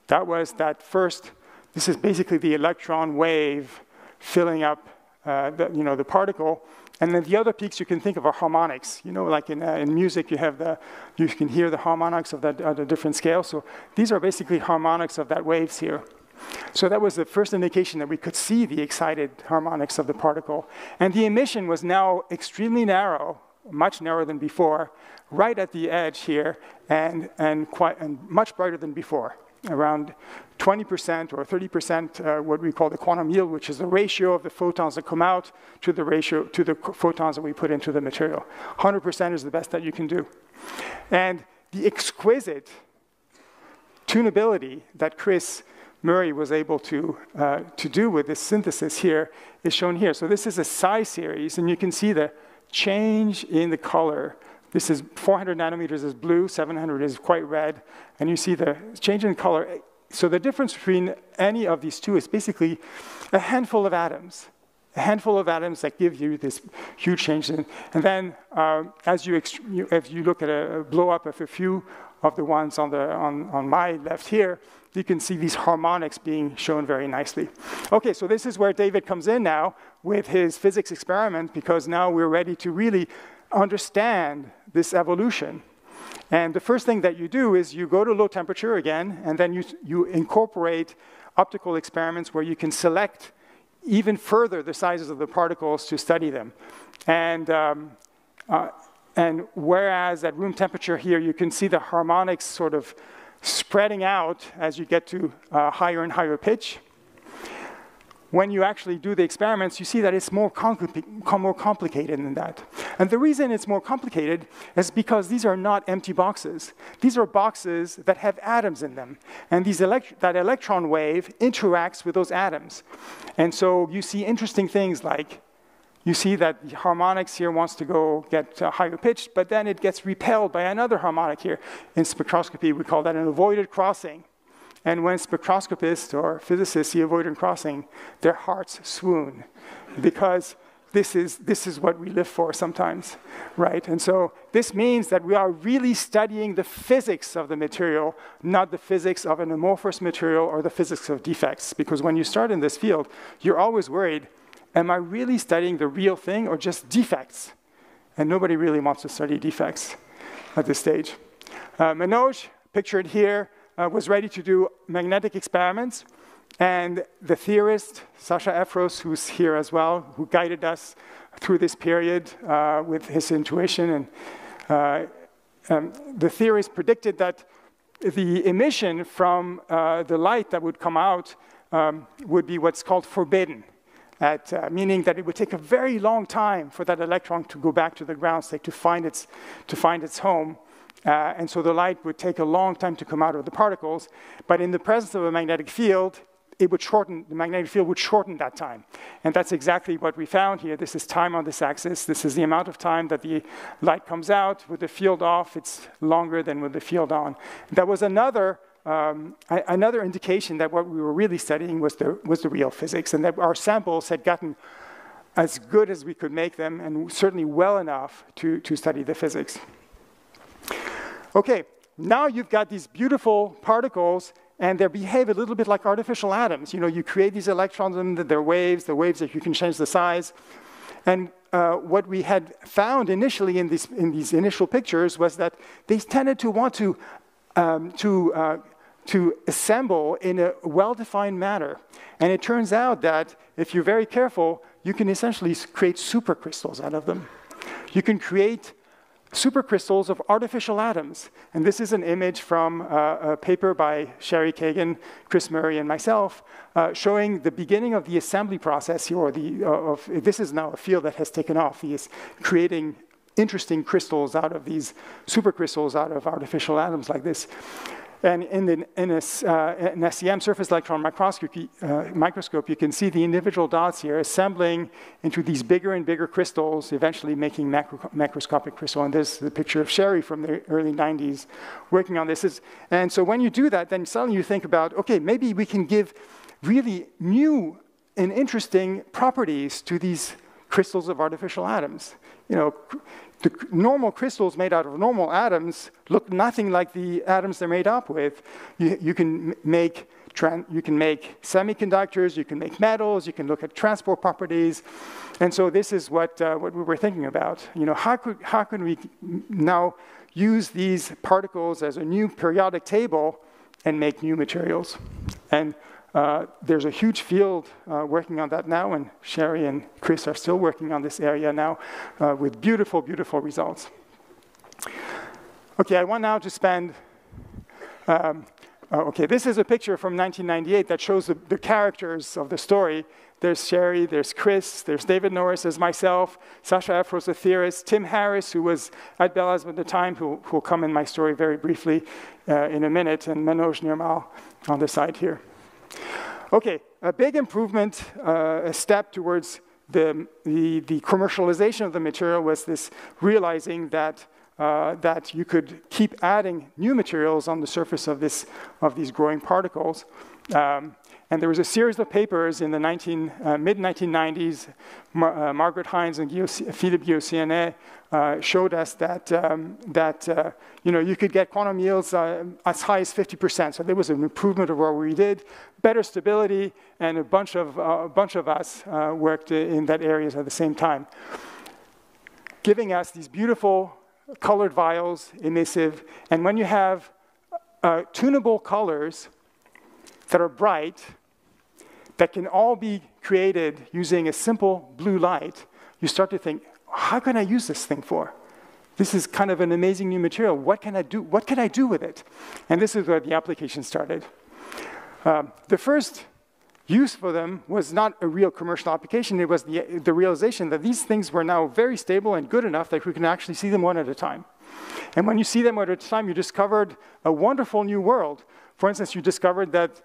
that was that first. This is basically the electron wave filling up the particle, and then the other peaks you can think of are harmonics. Like in music, you can hear the harmonics of that at a different scale. So these are basically harmonics of that waves here. So that was the first indication that we could see the excited harmonics of the particle, and the emission was now extremely narrow, much narrower than before, right at the edge here, and much brighter than before. Around 20% or 30%, what we call the quantum yield, which is the ratio of the photons that come out to the photons that we put into the material. 100% is the best that you can do. And the exquisite tunability that Chris Murray was able to do with this synthesis here is shown here. So this is a size series, and you can see the change in the color. This is 400 nanometers is blue, 700 is quite red, and you see the change in color. So the difference between any of these two is basically a handful of atoms that give you this huge change. And then as you look at a blow up of a few of the ones on my left here, you can see these harmonics being shown very nicely. Okay, so this is where David comes in now with his physics experiment, because now we're ready to really understand this evolution. And the first thing that you do is you go to low temperature again, and then you incorporate optical experiments where you can select even further the sizes of the particles to study them. And whereas at room temperature here, you can see the harmonics sort of spreading out as you get to higher and higher pitch. When you actually do the experiments, you see that it's more complicated than that. And the reason it's more complicated is because these are not empty boxes. These are boxes that have atoms in them. And that electron wave interacts with those atoms. And so you see interesting things like, you see that the harmonics here wants to go get higher pitched, but then it gets repelled by another harmonic here. In spectroscopy, we call that an avoided crossing. And when spectroscopists or physicists see avoided crossing, their hearts swoon, because this is what we live for sometimes, right? And so this means that we are really studying the physics of the material, not the physics of an amorphous material or the physics of defects. Because when you start in this field, you're always worried, am I really studying the real thing or just defects? And nobody really wants to study defects at this stage. Manoj, pictured here, was ready to do magnetic experiments. And the theorist, Sasha Efros, who's here as well, who guided us through this period with his intuition. And the theorist predicted that the emission from the light that would come out would be what's called forbidden, meaning that it would take a very long time for that electron to go back to the ground state to find its home. And so the light would take a long time to come out of the particles. But in the presence of a magnetic field, the magnetic field would shorten that time. And that's exactly what we found here. This is time on this axis. This is the amount of time that the light comes out. With the field off, it's longer than with the field on. That was another indication that what we were really studying was the real physics, and that our samples had gotten as good as we could make them, and certainly well enough to study the physics. Okay, now you've got these beautiful particles, and they behave a little bit like artificial atoms. You know, you create these electrons, and they're waves, the waves that you can change the size. And what we had found initially in these initial pictures was that they tended to want to assemble in a well-defined manner. And it turns out that if you're very careful, you can essentially create supercrystals out of them. You can create supercrystals of artificial atoms. And this is an image from a paper by Sherry Kagan, Chris Murray, and myself, showing the beginning of the assembly process here, this is now a field that has taken off. He is creating interesting crystals out of these supercrystals out of artificial atoms like this. And in an SEM, surface electron microscope, you can see the individual dots here assembling into these bigger and bigger crystals, eventually making macroscopic crystal. And this is the picture of Sherry from the early 90s working on this. And so when you do that, then suddenly you think about, okay, maybe we can give really new and interesting properties to these crystals of artificial atoms. You know, the normal crystals made out of normal atoms look nothing like the atoms they're made up with. You can make semiconductors, you can make metals, you can look at transport properties. And so this is what we were thinking about. You know, how can we now use these particles as a new periodic table and make new materials? And there's a huge field working on that now, and Sherry and Chris are still working on this area now with beautiful, beautiful results. Okay, I want now to spend, okay, this is a picture from 1998 that shows the characters of the story. There's Sherry, there's Chris, there's David Norris, there's myself, Sasha Efros, the theorist, Tim Harris, who was at Bellas at the time, who will come in my story very briefly in a minute, and Manoj Nirmal on the side here. Okay, a big improvement, a step towards the commercialization of the material was this realizing that you could keep adding new materials on the surface of these growing particles. And there was a series of papers in the mid-1990s. Margaret Hines and Philippe Guillaume showed us that, you could get quantum yields as high as 50%. So there was an improvement of what we did, better stability, and a bunch of us worked in that area at the same time, giving us these beautiful colored vials, emissive. And when you have tunable colors that are bright, that can all be created using a simple blue light, you start to think, how can I use this thing for? This is kind of an amazing new material. What can I do? What can I do with it? And this is where the application started. The first use for them was not a real commercial application. It was the realization that these things were now very stable and good enough that we can actually see them one at a time. And when you see them one at a time, you discovered a wonderful new world. For instance, you discovered that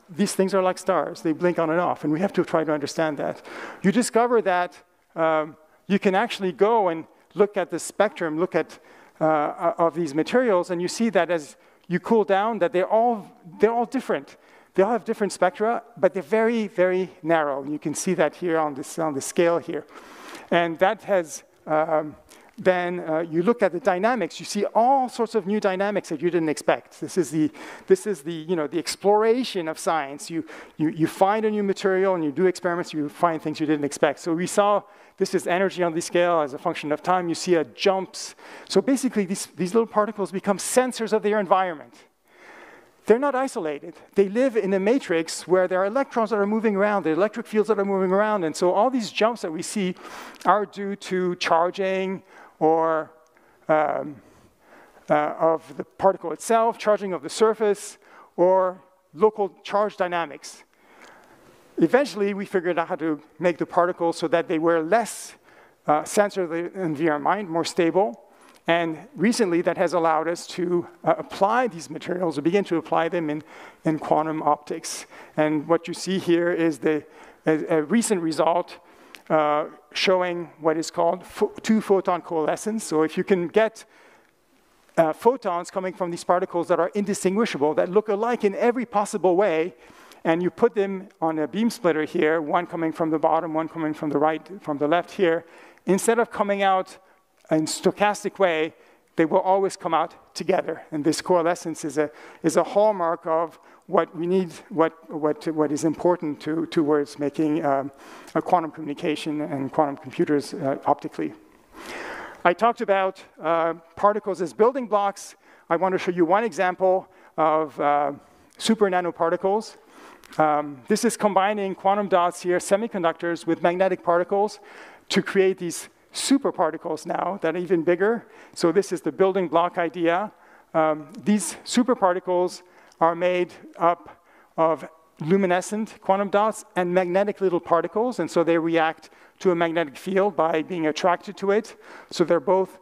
these things are like stars. They blink on and off, and we have to try to understand that. You discover that you can actually go and look at the spectrum, look at of these materials, and you see that as you cool down, that they're all different. They all have different spectra, but they're very, very narrow. You can see that here on the scale here, and that has. Then you look at the dynamics. You see all sorts of new dynamics that you didn't expect. This is the the exploration of science. You find a new material and you do experiments. You find things you didn't expect. So we saw this is energy on the scale as a function of time. You see jumps. So basically, these little particles become sensors of their environment. They're not isolated. They live in a matrix where there are electrons that are moving around, the electric fields that are moving around. And so all these jumps that we see are due to charging or of the particle itself, charging of the surface, or local charge dynamics. Eventually, we figured out how to make the particles so that they were less sensor of the environment, more stable. And recently, that has allowed us to apply these materials, or begin to apply them in quantum optics. And what you see here is a recent result showing what is called two-photon coalescence. So if you can get photons coming from these particles that are indistinguishable, that look alike in every possible way, and you put them on a beam splitter here, one coming from the bottom, one coming from the right, from the left here, instead of coming out in stochastic way, they will always come out together. And this coalescence is a hallmark of what we need, what is important towards making a quantum communication and quantum computers optically. I talked about particles as building blocks. I want to show you one example of super nanoparticles. This is combining quantum dots here, semiconductors, with magnetic particles to create these superparticles now that are even bigger. So this is the building block idea. These superparticles are made up of luminescent quantum dots and magnetic little particles, and so they react to a magnetic field by being attracted to it. So they're both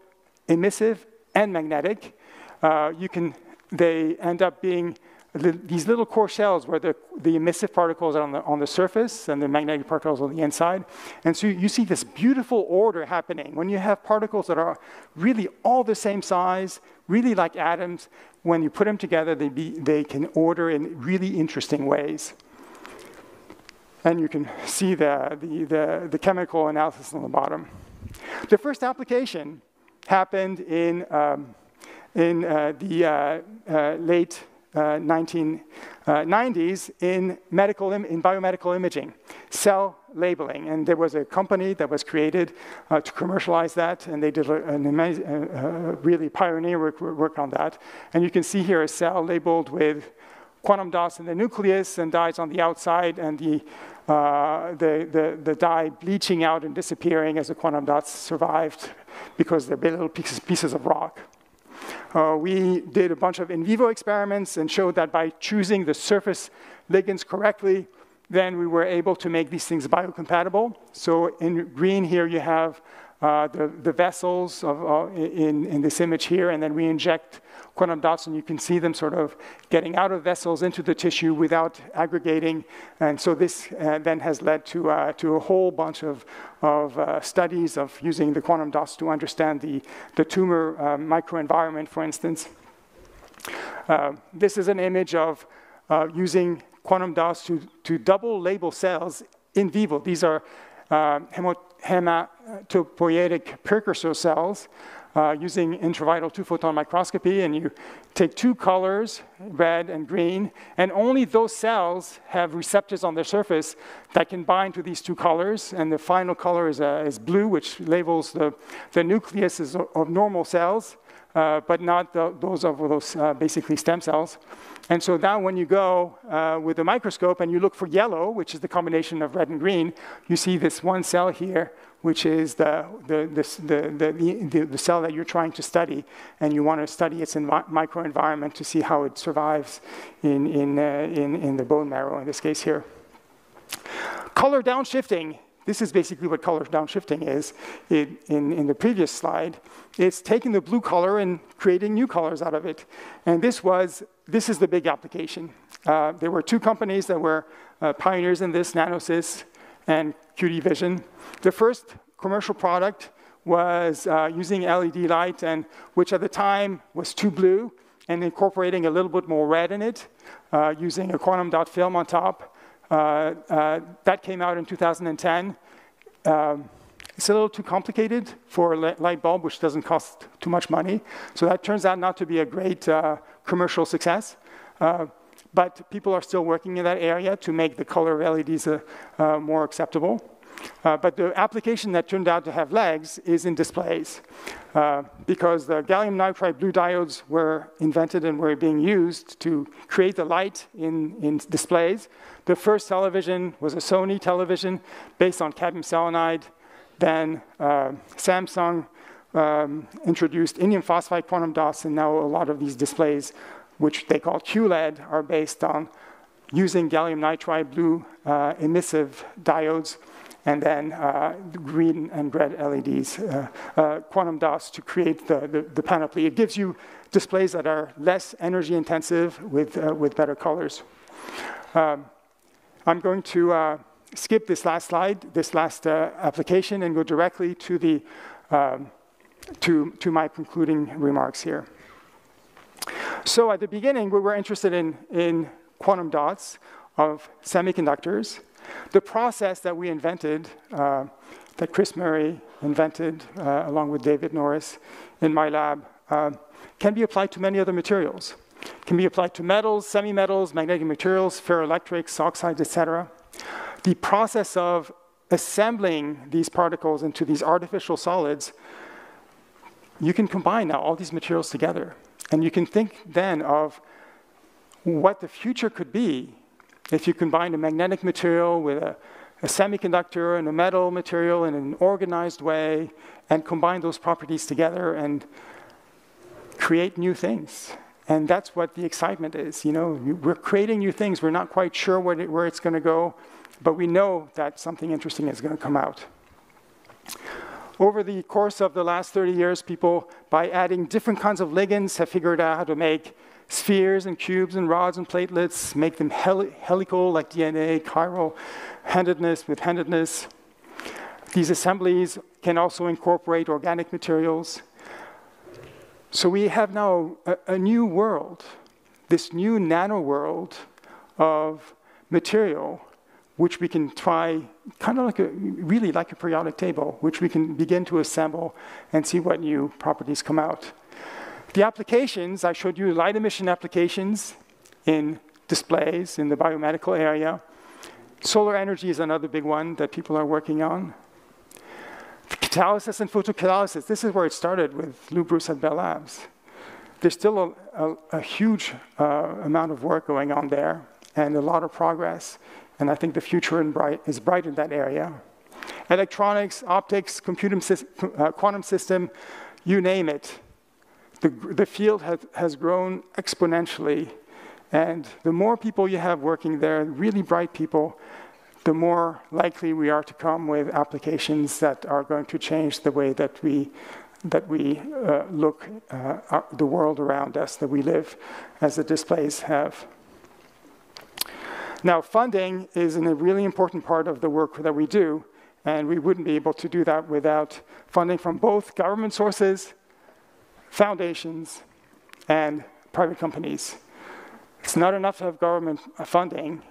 emissive and magnetic. They end up being these little core shells where the emissive particles are on the surface and the magnetic particles on the inside. And so you see this beautiful order happening. When you have particles that are really all the same size, really like atoms, when you put them together, they can order in really interesting ways. And you can see the chemical analysis on the bottom. The first application happened in the late 1990s in biomedical imaging, cell labeling. And there was a company that was created to commercialize that, and they did really pioneer work on that. And you can see here a cell labeled with quantum dots in the nucleus and dyes on the outside, and the dye bleaching out and disappearing as the quantum dots survived because they're little pieces of rock. We did a bunch of in vivo experiments and showed that by choosing the surface ligands correctly, then we were able to make these things biocompatible. So in green here, you have the vessels in this image here, and then we inject quantum dots, and you can see them sort of getting out of vessels into the tissue without aggregating. And so this then has led to a whole bunch of studies of using the quantum dots to understand the tumor microenvironment, for instance. This is an image of using quantum dots to double label cells in vivo. These are hematopoietic precursor cells using intravital two-photon microscopy, and you take two colors, red and green, and only those cells have receptors on their surface that can bind to these two colors, and the final color is blue, which labels the nucleus of normal cells, but not those of those basically stem cells. And so now when you go with a microscope and you look for yellow, which is the combination of red and green, you see this one cell here, which is the cell that you're trying to study, and you want to study its microenvironment to see how it survives in the bone marrow, in this case here. Color downshifting. This is basically what color downshifting is. In the previous slide, it's taking the blue color and creating new colors out of it. And this is the big application. There were two companies that were pioneers in this, Nanosys and QD Vision. The first commercial product was using LED light, and which at the time was too blue, and incorporating a little bit more red in it, using a quantum dot film on top. That came out in 2010. It's a little too complicated for a light bulb, which doesn't cost too much money. So that turns out not to be a great commercial success. But people are still working in that area to make the color of LEDs more acceptable. But the application that turned out to have legs is in displays. Because the gallium nitride blue diodes were invented and were being used to create the light in displays. The first television was a Sony television based on cadmium selenide. Then Samsung introduced indium phosphide quantum dots, and now a lot of these displays, which they call QLED, are based on using gallium nitride blue emissive diodes, and then green and red LEDs, quantum dots to create the panoply. It gives you displays that are less energy intensive with better colors. I'm going to skip this last slide, this last application, and go directly to the to my concluding remarks here. So at the beginning, we were interested in quantum dots of semiconductors. The process that we invented, that Chris Murray invented along with David Norris in my lab, can be applied to many other materials. Can be applied to metals, semi-metals, magnetic materials, ferroelectrics, oxides, etc. The process of assembling these particles into these artificial solids, you can combine now all these materials together. And you can think then of what the future could be if you combine a magnetic material with a semiconductor and a metal material in an organized way, and combine those properties together and create new things. And that's what the excitement is. You know, we're creating new things. We're not quite sure where it's going to go, but we know that something interesting is going to come out. Over the course of the last 30 years, people, by adding different kinds of ligands, have figured out how to make spheres and cubes and rods and platelets, make them helical like DNA, chiral, handedness with handedness. These assemblies can also incorporate organic materials. So we have now a new world, this new nano world of material, which we can try kind of like really like a periodic table, which we can begin to assemble and see what new properties come out. The applications, I showed you light emission applications in displays in the biomedical area. Solar energy is another big one that people are working on. Catalysis and photocatalysis, this is where it started with Lou Brus at Bell Labs. There's still a huge amount of work going on there and a lot of progress. And I think the future is bright in that area. Electronics, optics, quantum system, you name it. The field has grown exponentially. And the more people you have working there, really bright people, the more likely we are to come with applications that are going to change the way that we look the world around us, that we live, as the displays have. Now, funding is a really important part of the work that we do, and we wouldn't be able to do that without funding from both government sources, foundations, and private companies. It's not enough to have government funding.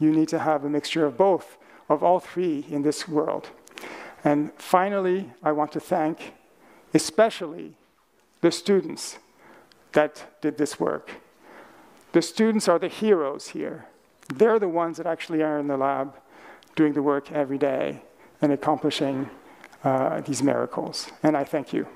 You need to have a mixture of both, of all three in this world. And finally, I want to thank especially the students that did this work. The students are the heroes here. They're the ones that actually are in the lab doing the work every day and accomplishing these miracles. And I thank you.